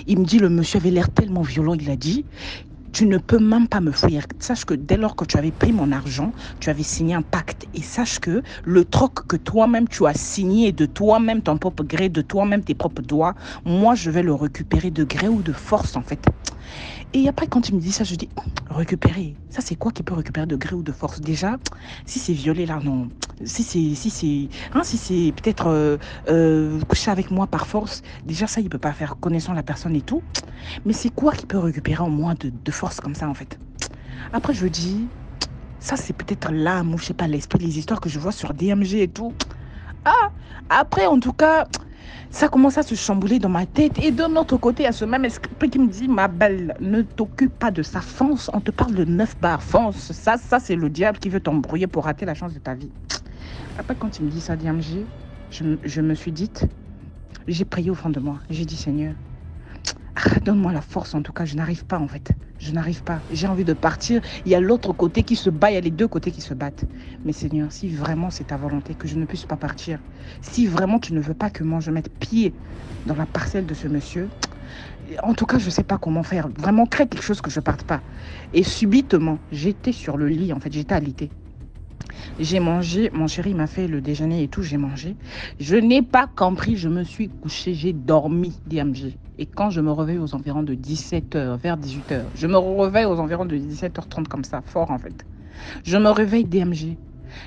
S5: Il me dit, le monsieur avait l'air tellement violent, il a dit, tu ne peux même pas me fuir. Sache que dès lors que tu avais pris mon argent, tu avais signé un pacte. Et sache que le troc que toi-même tu as signé de toi-même ton propre gré, de toi-même tes propres doigts, moi je vais le récupérer de gré ou de force en fait. Et après, quand il me dit ça, je dis, récupérer, ça c'est quoi qui peut récupérer de gré ou de force? Déjà, si c'est violé là, non. Si c'est peut-être coucher avec moi par force, déjà ça, il peut pas faire, connaissant la personne et tout. Mais c'est quoi qui peut récupérer en moi de force comme ça, en fait? Après, je dis, ça c'est peut-être l'âme ou je sais pas, l'esprit, les histoires que je vois sur DMG et tout. Ah, après, en tout cas, ça commence à se chambouler dans ma tête. Et de notre côté, il y a ce même esprit qui me dit, ma belle, ne t'occupe pas de ça. Fonce, on te parle de 9 bars. Fonce, ça c'est le diable qui veut t'embrouiller pour rater la chance de ta vie. Après, quand il me dit ça, DMG, je me suis dit, j'ai prié au fond de moi. J'ai dit, Seigneur, donne-moi la force, en tout cas, je n'arrive pas en fait. Je n'arrive pas. J'ai envie de partir. Il y a l'autre côté qui se bat, il y a les deux côtés qui se battent. Mais Seigneur, si vraiment c'est ta volonté que je ne puisse pas partir, si vraiment tu ne veux pas que moi je mette pied dans la parcelle de ce monsieur, en tout cas, je ne sais pas comment faire. Vraiment, crée quelque chose que je ne parte pas. Et subitement, j'étais sur le lit, en fait, j'étais alitée. J'ai mangé, mon chéri m'a fait le déjeuner et tout, j'ai mangé. Je n'ai pas compris, je me suis couchée, j'ai dormi, DMG. Et quand je me réveille aux environs de 17h, vers 18h, je me réveille aux environs de 17h30 comme ça, fort en fait. Je me réveille, DMG.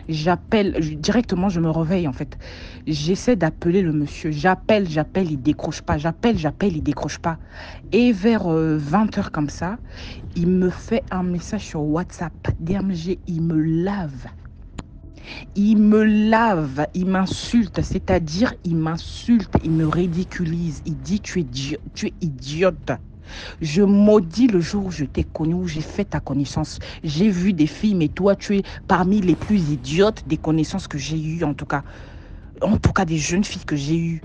S5: J'appelle, directement je me réveille en fait. J'essaie d'appeler le monsieur. J'appelle, il décroche pas. J'appelle, il décroche pas. Et vers 20h comme ça, il me fait un message sur WhatsApp. DMG, il me lave. Il m'insulte, c'est-à-dire il m'insulte, il me ridiculise, il dit tu es idiote. Je maudis le jour où je t'ai connu, où j'ai fait ta connaissance. J'ai vu des filles, mais toi tu es parmi les plus idiotes des connaissances que j'ai eues, en tout cas des jeunes filles que j'ai eues.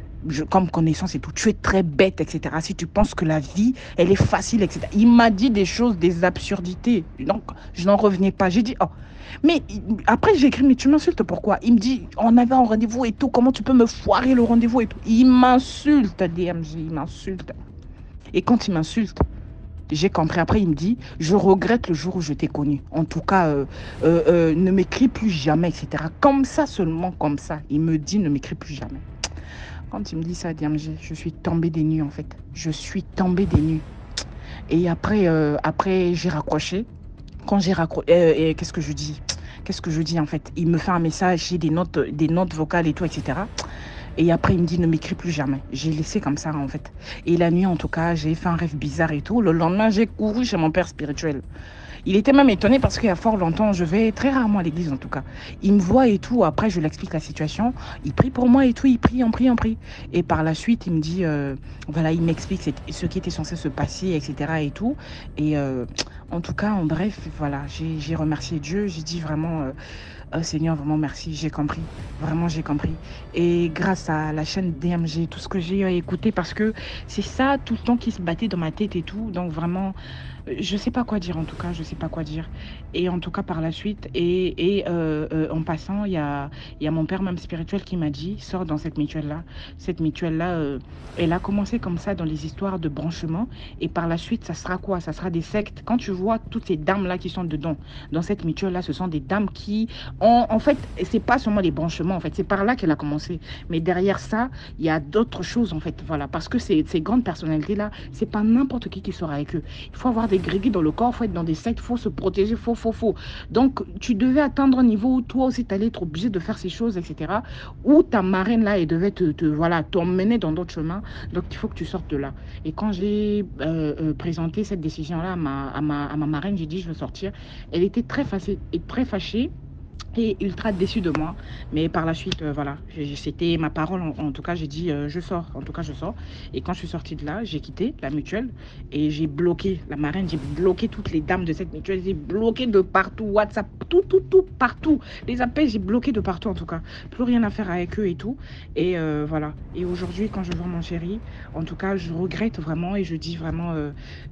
S5: Comme connaissance et tout, tu es très bête, etc. Si tu penses que la vie, elle est facile, etc. Il m'a dit des choses, des absurdités. Donc, je n'en revenais pas. J'ai dit, oh. Mais après, j'ai écrit, mais tu m'insultes pourquoi? Il me dit, on avait un rendez-vous et tout, comment tu peux me foirer le rendez-vous et tout? Il m'insulte, DMG, il m'insulte. Et quand il m'insulte, J'ai compris. Après, il me dit, je regrette le jour où je t'ai connu. En tout cas, ne m'écris plus jamais, etc. Comme ça, seulement comme ça. Il me dit, ne m'écris plus jamais. Quand il me dit ça, DMG, je suis tombée des nues, en fait. Je suis tombée des nues. Et après j'ai raccroché. Quand j'ai raccroché, qu'est-ce que je dis? Qu'est-ce que je dis, en fait? Il me fait un message, j'ai des notes vocales et tout, etc. Et après, il me dit, ne m'écris plus jamais. J'ai laissé comme ça, en fait. Et la nuit, en tout cas, j'ai fait un rêve bizarre et tout. Le lendemain, j'ai couru chez mon père spirituel. Il était même étonné parce qu'il y a fort longtemps, je vais très rarement à l'église, en tout cas. Il me voit et tout. Après, je lui explique la situation. Il prie pour moi et tout. Il prie, on prie, on prie. Et par la suite, il me dit, voilà, il m'explique ce qui était censé se passer, etc. et tout. Et en tout cas, en bref, voilà, j'ai remercié Dieu. J'ai dit vraiment, Seigneur, vraiment merci, j'ai compris. Vraiment, j'ai compris. Et grâce à la chaîne DMG, tout ce que j'ai écouté, parce que c'est ça tout le temps qui se battait dans ma tête et tout. Donc vraiment, je sais pas quoi dire, en tout cas, je sais pas quoi dire. Et en tout cas, par la suite, en passant, il y a mon père même spirituel qui m'a dit, sors dans cette mutuelle-là. Cette mutuelle-là, elle a commencé comme ça dans les histoires de branchement. Et par la suite, ça sera quoi? Ça sera des sectes. Quand tu vois toutes ces dames-là qui sont dedans, dans cette mutuelle-là, ce sont des dames qui en fait, c'est pas seulement les branchements, en fait, c'est par là qu'elle a commencé. Mais derrière ça, il y a d'autres choses, en fait, voilà. Parce que ces grandes personnalités-là, c'est pas n'importe qui sera avec eux. Il faut avoir des grégués dans le corps, il faut être dans des sectes, il faut se protéger, faut. Donc, tu devais atteindre un niveau où toi aussi, tu allais être obligé de faire ces choses, etc. Où ta marraine, là, elle devait voilà, t'emmener dans d'autres chemins. Donc, il faut que tu sortes de là. Et quand j'ai présenté cette décision-là à ma marraine, j'ai dit, je veux sortir. Elle était très fâchée et ultra déçue de moi. Mais par la suite, voilà, c'était ma parole. En tout cas, j'ai dit, je sors. En tout cas, je sors. Et quand je suis sortie de là, j'ai quitté la mutuelle et j'ai bloqué la marraine. J'ai bloqué toutes les dames de cette mutuelle. J'ai bloqué de partout. WhatsApp, tout, partout. Les appels, j'ai bloqué de partout, en tout cas. Plus rien à faire avec eux et tout. Et voilà. Et aujourd'hui, quand je vois mon chéri, en tout cas, je regrette vraiment et je dis vraiment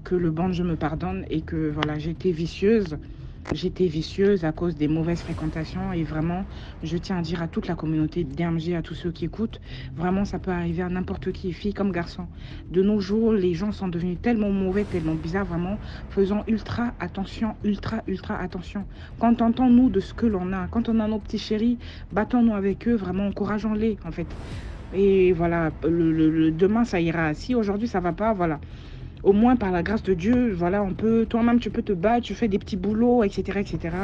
S5: que le bon Dieu me pardonne et que, voilà, j'ai été vicieuse. J'étais vicieuse à cause des mauvaises fréquentations et vraiment, je tiens à dire à toute la communauté DMG, à tous ceux qui écoutent, vraiment, ça peut arriver à n'importe qui, fille comme garçon. De nos jours, les gens sont devenus tellement mauvais, tellement bizarres, vraiment, faisons ultra attention, ultra attention. Contentons-nous de ce que l'on a. Quand on a nos petits chéris, battons-nous avec eux, vraiment, encourageons-les, en fait. Et voilà, le demain, ça ira. Si aujourd'hui, ça va pas, voilà. Au moins, par la grâce de Dieu, voilà, toi-même, tu peux te battre, tu fais des petits boulots, etc., etc.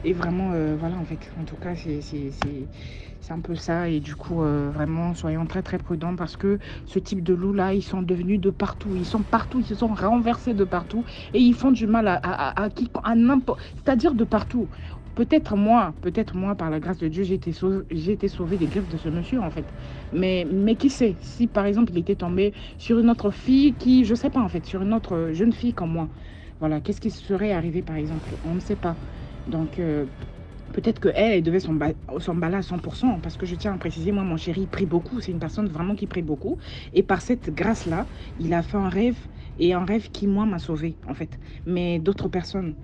S5: Et vraiment, voilà, en fait, en tout cas, c'est un peu ça. Et du coup, vraiment, soyons très, prudents parce que ce type de loups-là, ils sont devenus de partout. Ils sont partout, ils se sont renversés de partout. Et ils font du mal à n'importe... C'est-à-dire de partout. Peut-être moi, par la grâce de Dieu, j'ai été sauvée des griffes de ce monsieur, en fait. Mais qui sait, si par exemple, il était tombé sur une autre fille qui, je sais pas, en fait, sur une autre jeune fille comme moi. Voilà, qu'est-ce qui serait arrivé, par exemple? On ne sait pas. Donc, peut-être qu'elle devait s'emballer à 100%, parce que je tiens à préciser, moi, mon chéri, il prie beaucoup. C'est une personne vraiment qui prie beaucoup. Et par cette grâce-là, il a fait un rêve, et un rêve qui, moi, m'a sauvée, en fait. Mais d'autres personnes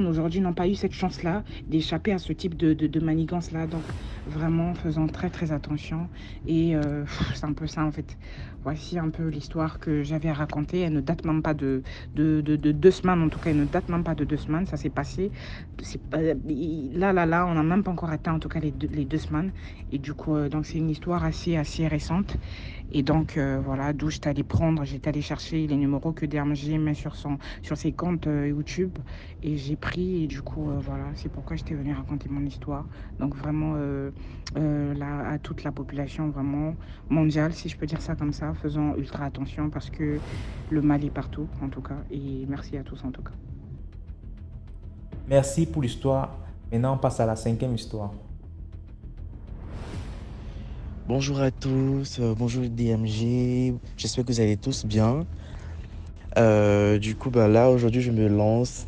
S5: aujourd'hui n'ont pas eu cette chance-là d'échapper à ce type de manigance-là. Donc, vraiment, faisons très attention. Et c'est un peu ça, en fait. Voici un peu l'histoire que j'avais à raconter. Elle ne date même pas de 2 semaines. En tout cas, elle ne date même pas de 2 semaines. Ça s'est passé. Là, on n'a même pas encore atteint, en tout cas, les 2 semaines. Et du coup, donc c'est une histoire assez récente. Et donc, voilà, d'où j'étais allée chercher les numéros que DMG met sur ses comptes YouTube. Et j'ai pris, et du coup, voilà, c'est pourquoi j'étais venue raconter mon histoire. Donc, vraiment, là, à toute la population, vraiment, mondiale, si je peux dire ça comme ça, faisons ultra attention parce que le mal est partout, en tout cas. Et merci à tous, en tout cas.
S1: Merci pour l'histoire. Maintenant, on passe à la 5e histoire.
S6: Bonjour à tous, bonjour DMG, j'espère que vous allez tous bien. Du coup, là, aujourd'hui, je me lance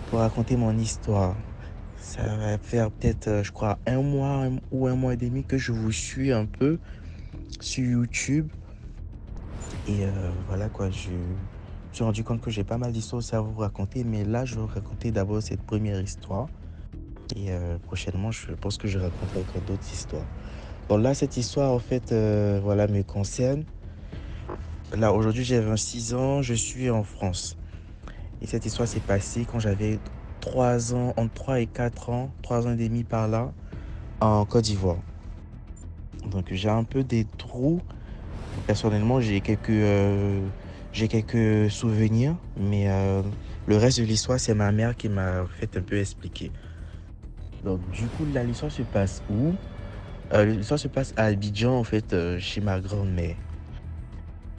S6: pour raconter mon histoire. Ça va faire peut-être, je crois, 1 mois ou 1 mois et demi que je vous suis un peu sur YouTube. Et voilà quoi, je me suis rendu compte que j'ai pas mal d'histoires aussi à vous raconter. Mais là, je vais vous raconter d'abord cette première histoire. Et prochainement, je pense que je raconterai encore d'autres histoires. Bon, là, cette histoire, en fait, voilà, me concerne. Là, aujourd'hui, j'ai 26 ans, je suis en France. Et cette histoire s'est passée quand j'avais 3 ans, entre 3 et 4 ans, 3 ans et demi par là, en Côte d'Ivoire. Donc j'ai un peu des trous. Personnellement, j'ai quelques souvenirs, mais le reste de l'histoire, c'est ma mère qui m'a fait un peu expliquer. Donc du coup, là, l'histoire se passe où? L'histoire se passe à Abidjan, en fait, chez ma grand-mère.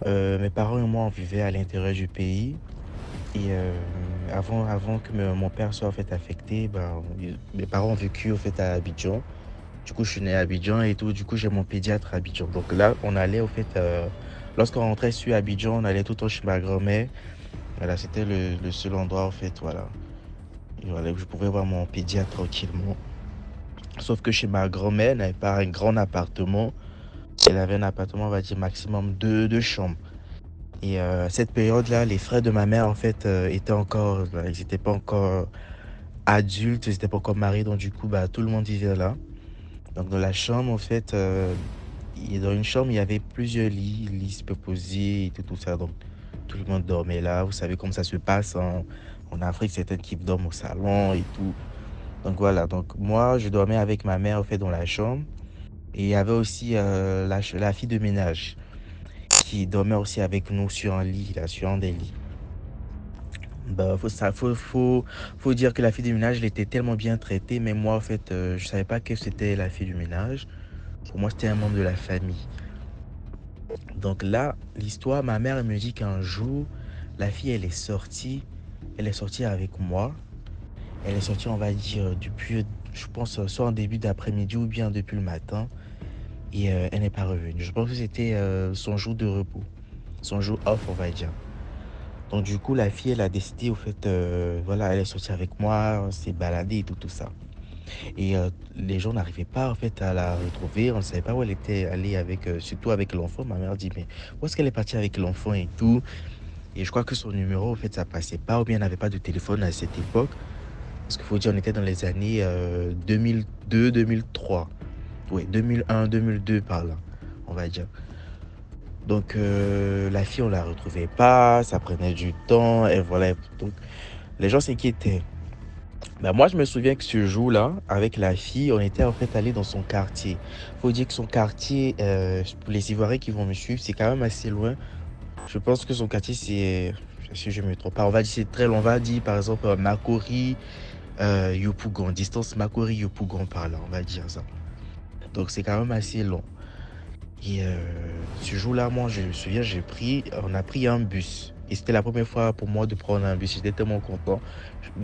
S6: Mes parents et moi, on vivait à l'intérieur du pays. Et avant que mon père soit en fait affecté, ben, mes parents ont vécu en fait à Abidjan. Du coup, je suis né à Abidjan et tout. Du coup, j'ai mon pédiatre à Abidjan. Donc là, on allait au fait, lorsqu'on rentrait sur Abidjan, on allait tout le temps chez ma grand-mère. Voilà, c'était le seul endroit en fait, voilà. Et voilà, où je pouvais voir mon pédiatre tranquillement. Sauf que chez ma grand-mère, elle n'avait pas un grand appartement. Elle avait un appartement, on va dire, maximum deux chambres. Et à cette période-là, les frères de ma mère, en fait, étaient encore, bah, ils n'étaient pas encore adultes, ils n'étaient pas encore mariés, donc du coup, bah, tout le monde vivait là. Donc dans la chambre, en fait, dans une chambre, il y avait plusieurs lits superposés et tout ça. Donc tout le monde dormait là. Vous savez comment ça se passe en Afrique, certaines qui dorment au salon et tout. Donc voilà, donc moi, je dormais avec ma mère, en fait, dans la chambre. Et il y avait aussi la fille de ménage qui dormait aussi avec nous sur un lit, là, sur un des lits. Bah, faut dire que la fille du ménage, elle était tellement bien traitée, mais moi, en fait, je savais pas que c'était la fille du ménage. Pour moi, c'était un membre de la famille. Donc là, l'histoire, ma mère, elle me dit qu'un jour, la fille, elle est sortie avec moi. Elle est sortie, on va dire, depuis, je pense, soit en début d'après-midi ou bien depuis le matin. Et elle n'est pas revenue. Je pense que c'était son jour de repos, son jour off, on va dire. Donc du coup, la fille, elle a décidé, au fait, voilà, elle est sortie avec moi, on s'est baladé et tout ça. Et les gens n'arrivaient pas, en fait, à la retrouver. On ne savait pas où elle était allée avec, surtout avec l'enfant. Ma mère dit, mais où est-ce qu'elle est partie avec l'enfant et tout? Et je crois que son numéro, en fait, ça passait pas, ou bien elle n'avait pas de téléphone à cette époque. Parce qu'il faut dire, on était dans les années 2002, 2003. Oui, 2001, 2002 par là, on va dire. Donc la fille, on la retrouvait pas, ça prenait du temps, et voilà. Donc les gens s'inquiétaient. Ben, moi, je me souviens que ce jour-là, avec la fille, on était en fait allé dans son quartier. Faut dire que son quartier, pour les Ivoiriens qui vont me suivre, c'est quand même assez loin. Je pense que son quartier, c'est, si je ne me trompe pas, on va dire c'est très loin. On va dire par exemple Makori, Yopougon, distance Makori, Yopougon par là, on va dire ça. Donc c'est quand même assez long. Et ce jour-là, moi, je me souviens, on a pris un bus. Et c'était la première fois pour moi de prendre un bus. J'étais tellement content.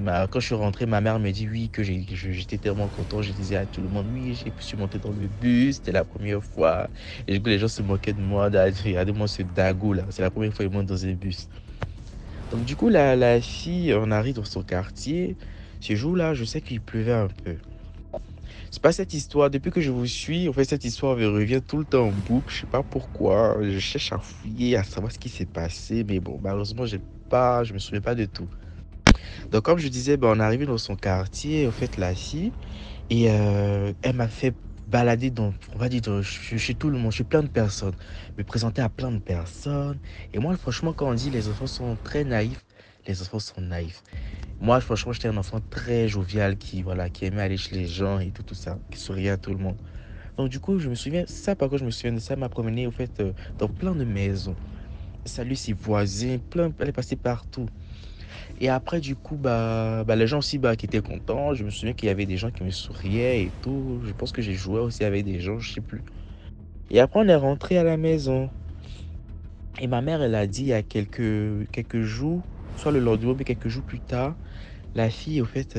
S6: Quand je suis rentré, ma mère me dit oui, que j'étais tellement content. Je disais à tout le monde, oui, je suis monté dans le bus. C'était la première fois. Et du coup, les gens se moquaient de moi. Regardez-moi ce dago là. C'est la première fois qu'il monte dans un bus. Donc du coup, la fille, on arrive dans son quartier. Ce jour-là, je sais qu'il pleuvait un peu. C'est pas cette histoire, depuis que je vous suis, en fait, cette histoire me revient tout le temps en boucle. Je sais pas pourquoi. Je cherche à fouiller, à savoir ce qui s'est passé. Mais bon, malheureusement, je me souviens pas de tout. Donc, comme je disais, ben, on est arrivé dans son quartier, en fait, la fille. Et elle m'a fait balader on va dire, chez tout le monde, chez plein de personnes. Me présenter à plein de personnes. Et moi, franchement, quand on dit les enfants sont très naïfs, les enfants sont naïfs. Moi, franchement, j'étais un enfant très jovial voilà, qui aimait aller chez les gens et tout ça, qui souriait à tout le monde. Donc, du coup, je me souviens, ça, par contre, je me souviens de ça, elle m'a promené, au fait, dans plein de maisons. Salut ses voisins, elle est passée partout. Et après, du coup, les gens aussi, qui étaient contents. Je me souviens qu'il y avait des gens qui me souriaient et tout. Je pense que j'ai joué aussi avec des gens, je sais plus. Et après, on est rentré à la maison. Et ma mère, elle a dit il y a quelques jours, soit le lendemain, mais quelques jours plus tard, la fille, au fait,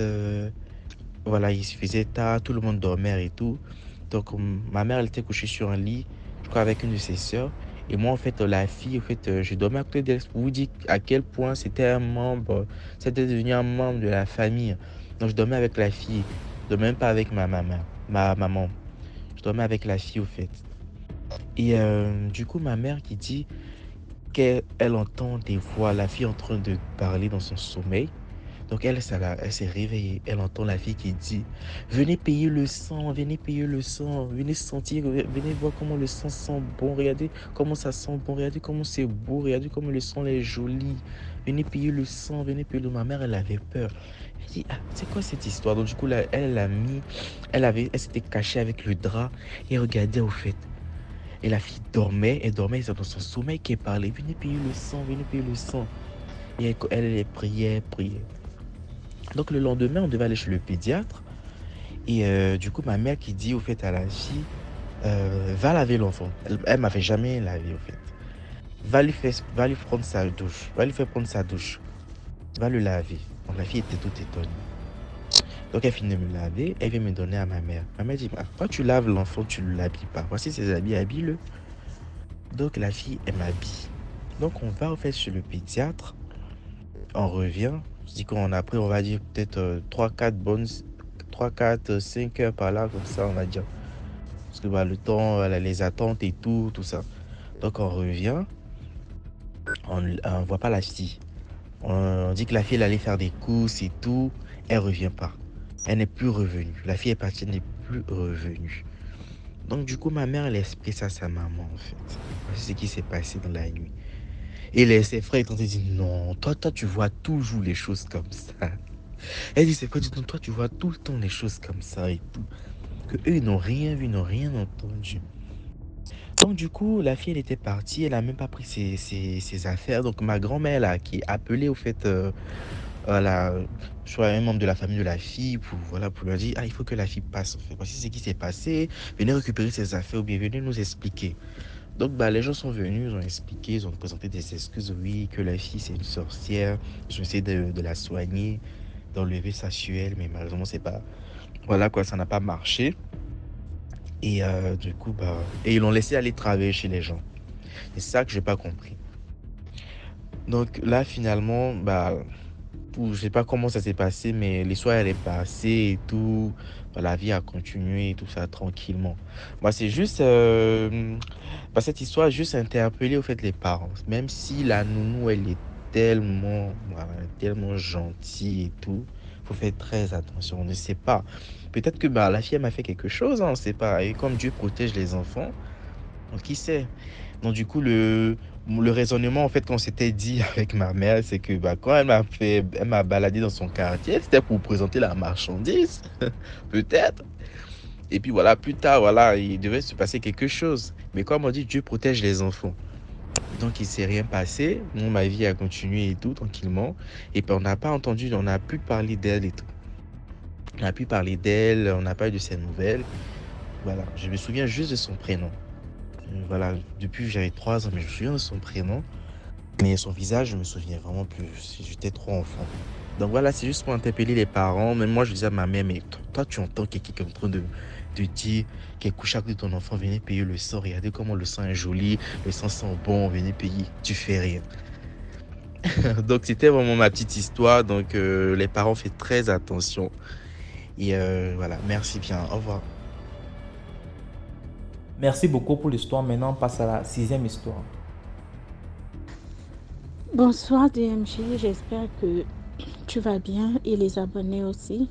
S6: voilà, il se faisait tard, tout le monde dormait et tout. Donc, ma mère, elle était couchée sur un lit, je crois, avec une de ses sœurs. Et moi, en fait, la fille, en fait, je dormais à côté d'elle pour vous dire à quel point c'était devenu un membre de la famille. Donc, je dormais avec la fille, je dormais même pas avec ma maman. Je dormais avec la fille, au fait. Et du coup, ma mère qui dit qu'elle entend des voix, la fille en train de parler dans son sommeil. Donc elle s'est réveillée, elle entend la fille qui dit venez payer le sang, venez sentir, venez voir comment le sang sent bon, regardez comment ça sent bon, regardez comment c'est beau, regardez comment le sang est joli, venez payer le sang, venez payer le... Ma mère, elle avait peur. Elle dit, ah, c'est quoi cette histoire? Donc du coup, là, elle s'était cachée avec le drap et regardait au fait. Et la fille dormait, c'est dans son sommeil qu'elle parlait, venez payer le sang, venez payer le sang. Et elle priait. Donc le lendemain, on devait aller chez le pédiatre. Et du coup, ma mère qui dit au fait à la fille, va laver l'enfant. Elle m'avait jamais lavé au fait. Va lui prendre sa douche. Va lui faire prendre sa douche. Va le laver. Donc la fille était toute étonnée. Donc elle finit de me laver. Elle vient me donner à ma mère. Ma mère dit, quand tu laves l'enfant, tu ne l'habilles pas. Voici ses habits, habille-le. Donc la fille, elle m'habille. Donc on va au fait chez le pédiatre. On revient. Je dis qu'on a pris, on va dire, peut-être 5 heures par là, comme ça, on va dire. Parce que le temps, les attentes et tout ça. Donc on revient. On ne voit pas la fille. On dit que la fille elle allait faire des courses et tout. Elle revient pas. Elle n'est plus revenue. La fille est partie, elle n'est plus revenue. Donc du coup, ma mère, elle explique ça à sa maman, en fait. C'est ce qui s'est passé dans la nuit. Et ses frères ils ont dit, non, toi, tu vois toujours les choses comme ça. Elle dit, c'est quoi, toi, tu vois tout le temps les choses comme ça et tout. Que eux, ils n'ont rien vu, ils n'ont rien entendu. Donc du coup, la fille, elle était partie, elle n'a même pas pris ses affaires. Donc ma grand-mère, là, qui appelait au fait, je crois un membre de la famille de la fille, pour lui dire, il faut que la fille passe. En fait. Voici ce qui s'est passé, venez récupérer ses affaires ou bien venez nous expliquer. Donc les gens sont venus, ils ont expliqué, ils ont présenté des excuses, oui, que la fille c'est une sorcière. Je vais essayer de la soigner, d'enlever sa suelle, mais malheureusement c'est pas... Voilà quoi, ça n'a pas marché. Et du coup, et ils l'ont laissé aller travailler chez les gens. C'est ça que j'ai pas compris. Donc là, finalement, je sais pas comment ça s'est passé, mais l'histoire elle est passée et tout. La vie a continué et tout ça tranquillement. Moi, c'est juste... cette histoire a juste interpellé au fait les parents. Même si la nounou, elle est tellement gentille et tout, faut faire très attention. On ne sait pas. Peut-être que la fille elle m'a fait quelque chose, on ne sait pas. Et comme Dieu protège les enfants, donc qui sait. Donc du coup le raisonnement en fait qu'on s'était dit avec ma mère, c'est que quand elle m'a baladé dans son quartier, c'était pour présenter la marchandise, peut-être. Et puis plus tard, il devait se passer quelque chose. Mais comme on dit, Dieu protège les enfants. Donc il ne s'est rien passé. Moi, ma vie a continué et tout tranquillement. Et puis on n'a pas entendu, on n'a pu parler d'elle et tout. On a pu parler d'elle, on n'a pas eu de ses nouvelles. Je me souviens juste de son prénom. Depuis que j'avais 3 ans, mais je me souviens de son prénom. Mais son visage, je me souviens vraiment plus. J'étais trop enfant. Donc c'est juste pour interpeller les parents. Même moi, je disais à ma mère, mais toi, tu entends quelqu'un qui est en train de dire qu'elle couche à côté de ton enfant, venez payer le sang. Regardez comment le sang est joli, le sang sent bon, venez payer. Tu fais rien. Donc c'était vraiment ma petite histoire. Donc les parents font très attention. Et merci bien. Au revoir.
S1: Merci beaucoup pour l'histoire. Maintenant, on passe à la 6e histoire.
S7: Bonsoir DMJ, j'espère que tu vas bien et les abonnés aussi.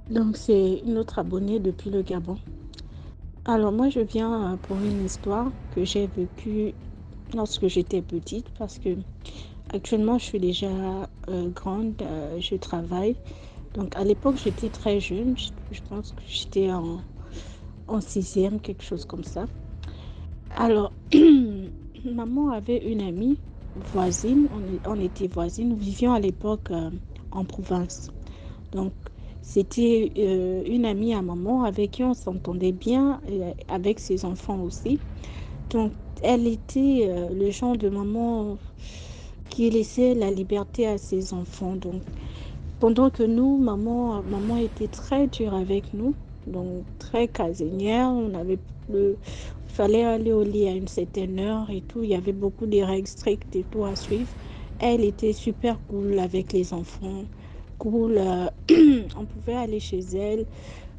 S7: Donc c'est une autre abonnée depuis le Gabon. Alors moi je viens pour une histoire que j'ai vécue lorsque j'étais petite parce que actuellement je suis déjà grande, je travaille. Donc à l'époque j'étais très jeune, je pense que j'étais en 6e, quelque chose comme ça. Alors maman avait une amie voisine, on était voisines, nous vivions à l'époque en province. Donc c'était une amie à maman avec qui on s'entendait bien, avec ses enfants aussi. Donc elle était le genre de maman qui laissait la liberté à ses enfants. Donc pendant que nous, maman était très dure avec nous, donc très casanière, il fallait aller au lit à une certaine heure et tout, il y avait beaucoup de règles strictes et tout à suivre. Elle était super cool avec les enfants, cool, on pouvait aller chez elle,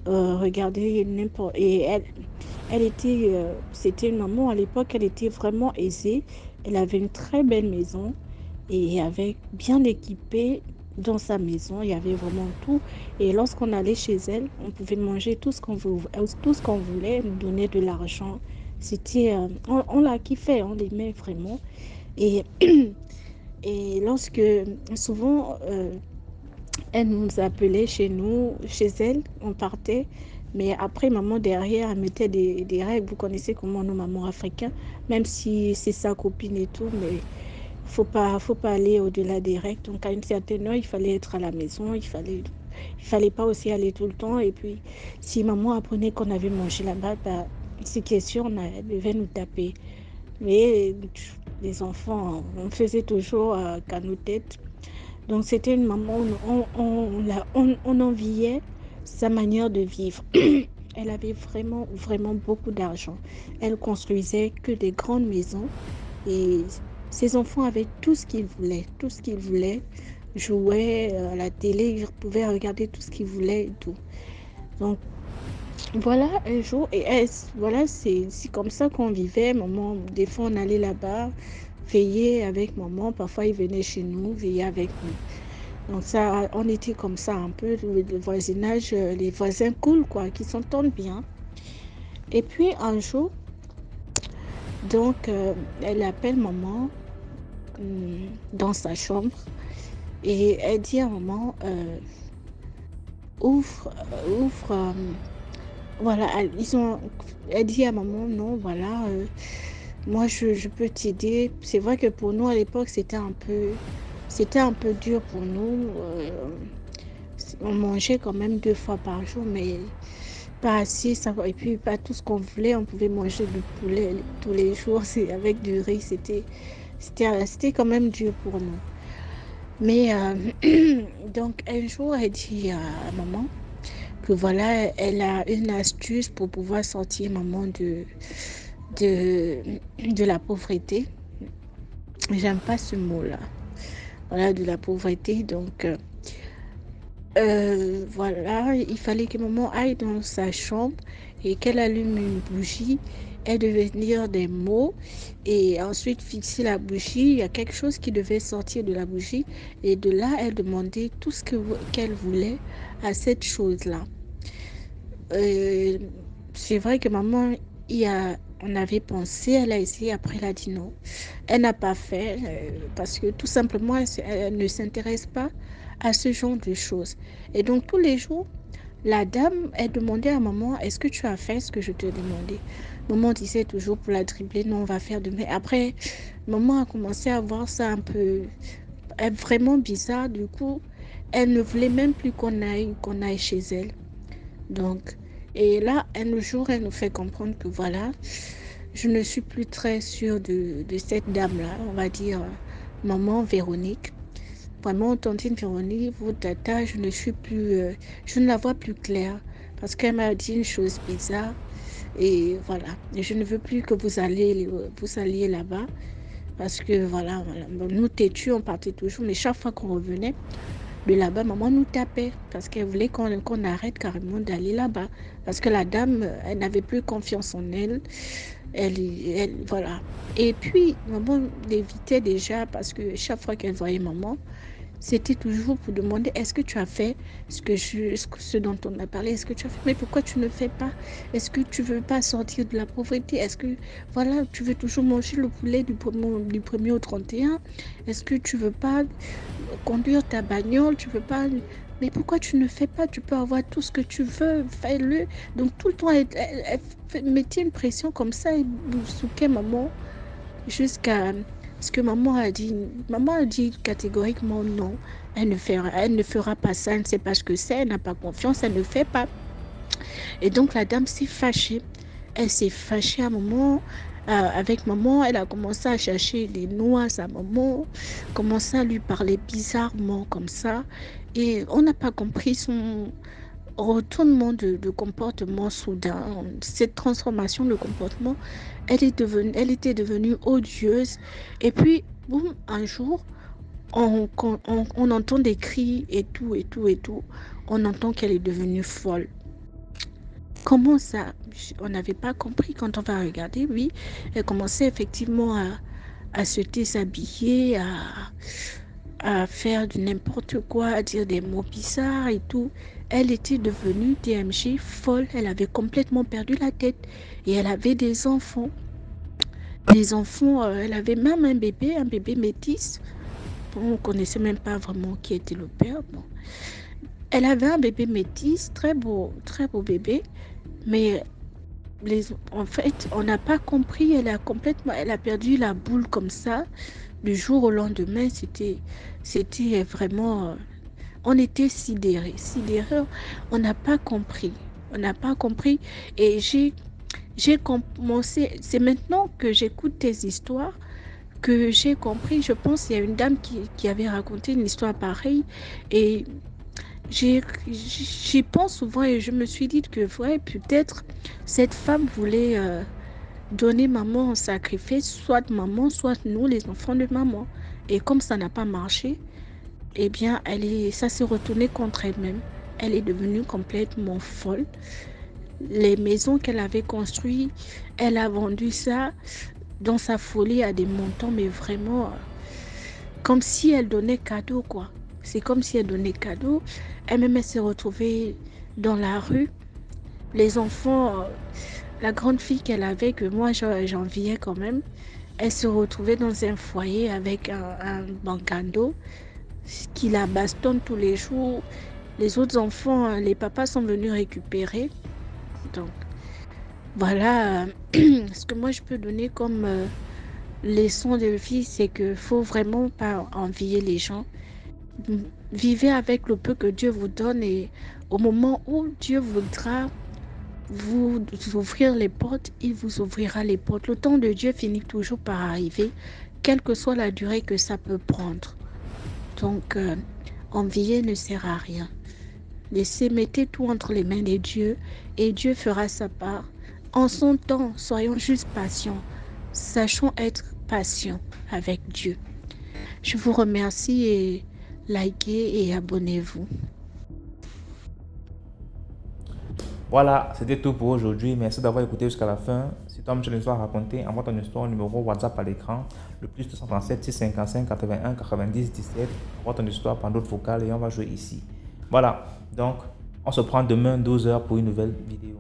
S7: regarder n'importe... Et elle était, c'était une maman à l'époque, elle était vraiment aisée, elle avait une très belle maison et avait bien équipée. Dans sa maison, il y avait vraiment tout. Et lorsqu'on allait chez elle, on pouvait manger tout ce qu'on voulait, elle nous donnait de l'argent. C'était, on la kiffait, on l'aimait vraiment. Et Et lorsque, souvent, elle nous appelait chez nous, chez elle, on partait. Mais après, maman, derrière, elle mettait des règles. Vous connaissez comment nos mamans africaines, même si c'est sa copine et tout, mais faut pas aller au-delà des règles. Donc, à une certaine heure, il fallait être à la maison, il fallait pas aussi aller tout le temps. Et puis, si maman apprenait qu'on avait mangé là-bas, bah, c'est question, elle devait nous taper. Mais les enfants, on faisait toujours qu'à nos têtes. Donc, c'était une maman, on enviait sa manière de vivre. Elle avait vraiment, vraiment beaucoup d'argent. Elle construisait que des grandes maisons et ses enfants avaient tout ce qu'ils voulaient, tout ce qu'ils voulaient. Jouaient à la télé, ils pouvaient regarder tout ce qu'ils voulaient et tout. Donc, voilà, un jour, voilà, c'est comme ça qu'on vivait. Maman, des fois, on allait là-bas, veiller avec maman. Parfois, il venait chez nous, veiller avec nous. Donc, ça, on était comme ça un peu, le voisinage, les voisins cool, quoi, qui s'entendent bien. Et puis, un jour, donc, elle appelle maman dans sa chambre et elle dit à maman, ouvre, voilà, elle dit à maman, non, voilà, moi je peux t'aider. C'est vrai que pour nous à l'époque c'était un peu dur pour nous. On mangeait quand même 2 fois par jour, mais pas assez. Et puis pas tout ce qu'on voulait. On pouvait manger du poulet tous les jours, c'est avec du riz. C'était quand même dur pour nous. Mais donc un jour elle dit à maman que voilà, elle a une astuce pour pouvoir sortir maman de la pauvreté. J'aime pas ce mot-là. Voilà, de la pauvreté. Donc, voilà, il fallait que maman aille dans sa chambre et qu'elle allume une bougie. Elle devait lire des mots et ensuite fixer la bougie. Il y a quelque chose qui devait sortir de la bougie. Et de là, elle demandait tout ce qu'elle voulait à cette chose-là. C'est vrai que maman, on avait pensé, elle a essayé, après elle a dit non. Elle n'a pas fait parce que tout simplement, elle ne s'intéresse pas à ce genre de choses. Et donc tous les jours, la dame, elle demandait à maman, est-ce que tu as fait ce que je te demandais? Maman disait toujours pour la dribbler, non, on va faire demain. Après, maman a commencé à voir ça un peu vraiment bizarre. Du coup, elle ne voulait même plus qu'on aille chez elle. Donc, et là, un jour, elle nous fait comprendre que voilà, je ne suis plus très sûre de cette dame-là, on va dire maman Véronique. Vraiment, tantine Véronique, vous, tata, je ne la vois plus claire parce qu'elle m'a dit une chose bizarre. Et voilà, et je ne veux plus que vous alliez là-bas parce que voilà, nous têtus, on partait toujours, mais chaque fois qu'on revenait de là-bas, maman nous tapait parce qu'elle voulait qu'on arrête carrément d'aller là-bas. Parce que la dame, elle n'avait plus confiance en elle. Voilà. Et puis, maman l'évitait déjà parce que chaque fois qu'elle voyait maman, c'était toujours pour demander est-ce que tu as fait ce dont on a parlé, est-ce que tu as fait, mais pourquoi tu ne fais pas? Est-ce que tu ne veux pas sortir de la pauvreté? Est-ce que voilà, tu veux toujours manger le poulet du 1er au 31? Est-ce que tu ne veux pas conduire ta bagnole? Tu veux pas? Mais pourquoi tu ne fais pas? Tu peux avoir tout ce que tu veux, fais-le. Donc tout le temps, elle mettait une pression comme ça et souquait maman jusqu'à ce que maman a dit catégoriquement non, elle ne fera pas ça, elle ne sait pas ce que c'est, elle n'a pas confiance, elle ne fait pas. Et donc la dame s'est fâchée. Elle s'est fâchée à un moment avec maman. Elle a commencé à chercher des noix à maman, commencé à lui parler bizarrement comme ça. Et on n'a pas compris son retournement de comportement soudain. Cette transformation de comportement, elle était devenue odieuse. Et puis, boum, un jour, on entend des cris et tout. On entend qu'elle est devenue folle. Comment ça? On n'avait pas compris quand on va regarder. Oui, elle commençait effectivement à se déshabiller, à faire du n'importe quoi, à dire des mots bizarres et tout. Elle était devenue DMJ folle. Elle avait complètement perdu la tête. Et elle avait des enfants. Elle avait même un bébé métis. on ne connaissait même pas vraiment qui était le père. Bon. Elle avait un bébé métis, très beau bébé, mais en fait, on n'a pas compris, elle a perdu la boule comme ça, du jour au lendemain, c'était vraiment, on était sidérés, on n'a pas compris, et j'ai commencé, c'est maintenant que j'écoute tes histoires, que j'ai compris. Je pense qu'il y a une dame qui avait raconté une histoire pareille, et j'y pense souvent et je me suis dit que ouais, peut-être cette femme voulait donner maman en sacrifice, soit maman, soit nous, les enfants de maman. Et comme ça n'a pas marché, eh bien, ça s'est retourné contre elle-même. Elle est devenue complètement folle. Les maisons qu'elle avait construites, elle a vendu ça dans sa folie à des montants, mais vraiment comme si elle donnait cadeau, quoi. C'est comme si elle donnait cadeau. Elle-même, elle s'est retrouvée dans la rue. Les enfants, la grande fille qu'elle avait, que moi j'enviais quand même, elle se retrouvait dans un foyer avec un bancando qui la bastonne tous les jours. Les autres enfants, les papas sont venus récupérer. Donc, voilà ce que moi je peux donner comme leçon de vie, c'est qu'il ne faut vraiment pas envier les gens. Vivez avec le peu que Dieu vous donne, et au moment où Dieu voudra vous ouvrir les portes, il vous ouvrira les portes. Le temps de Dieu finit toujours par arriver, quelle que soit la durée que ça peut prendre. Donc, envier ne sert à rien. Mettez tout entre les mains de Dieu et Dieu fera sa part. En son temps, soyons juste patients. Sachons être patients avec Dieu. Je vous remercie et likez et abonnez-vous.
S1: Voilà, c'était tout pour aujourd'hui. Merci d'avoir écouté jusqu'à la fin. Si tu as une histoire à raconter, envoie ton histoire au numéro WhatsApp à l'écran, le plus 237 655 81 90 17. Envoie ton histoire par note vocale et on va jouer ici. Voilà, donc on se prend demain 12h pour une nouvelle vidéo.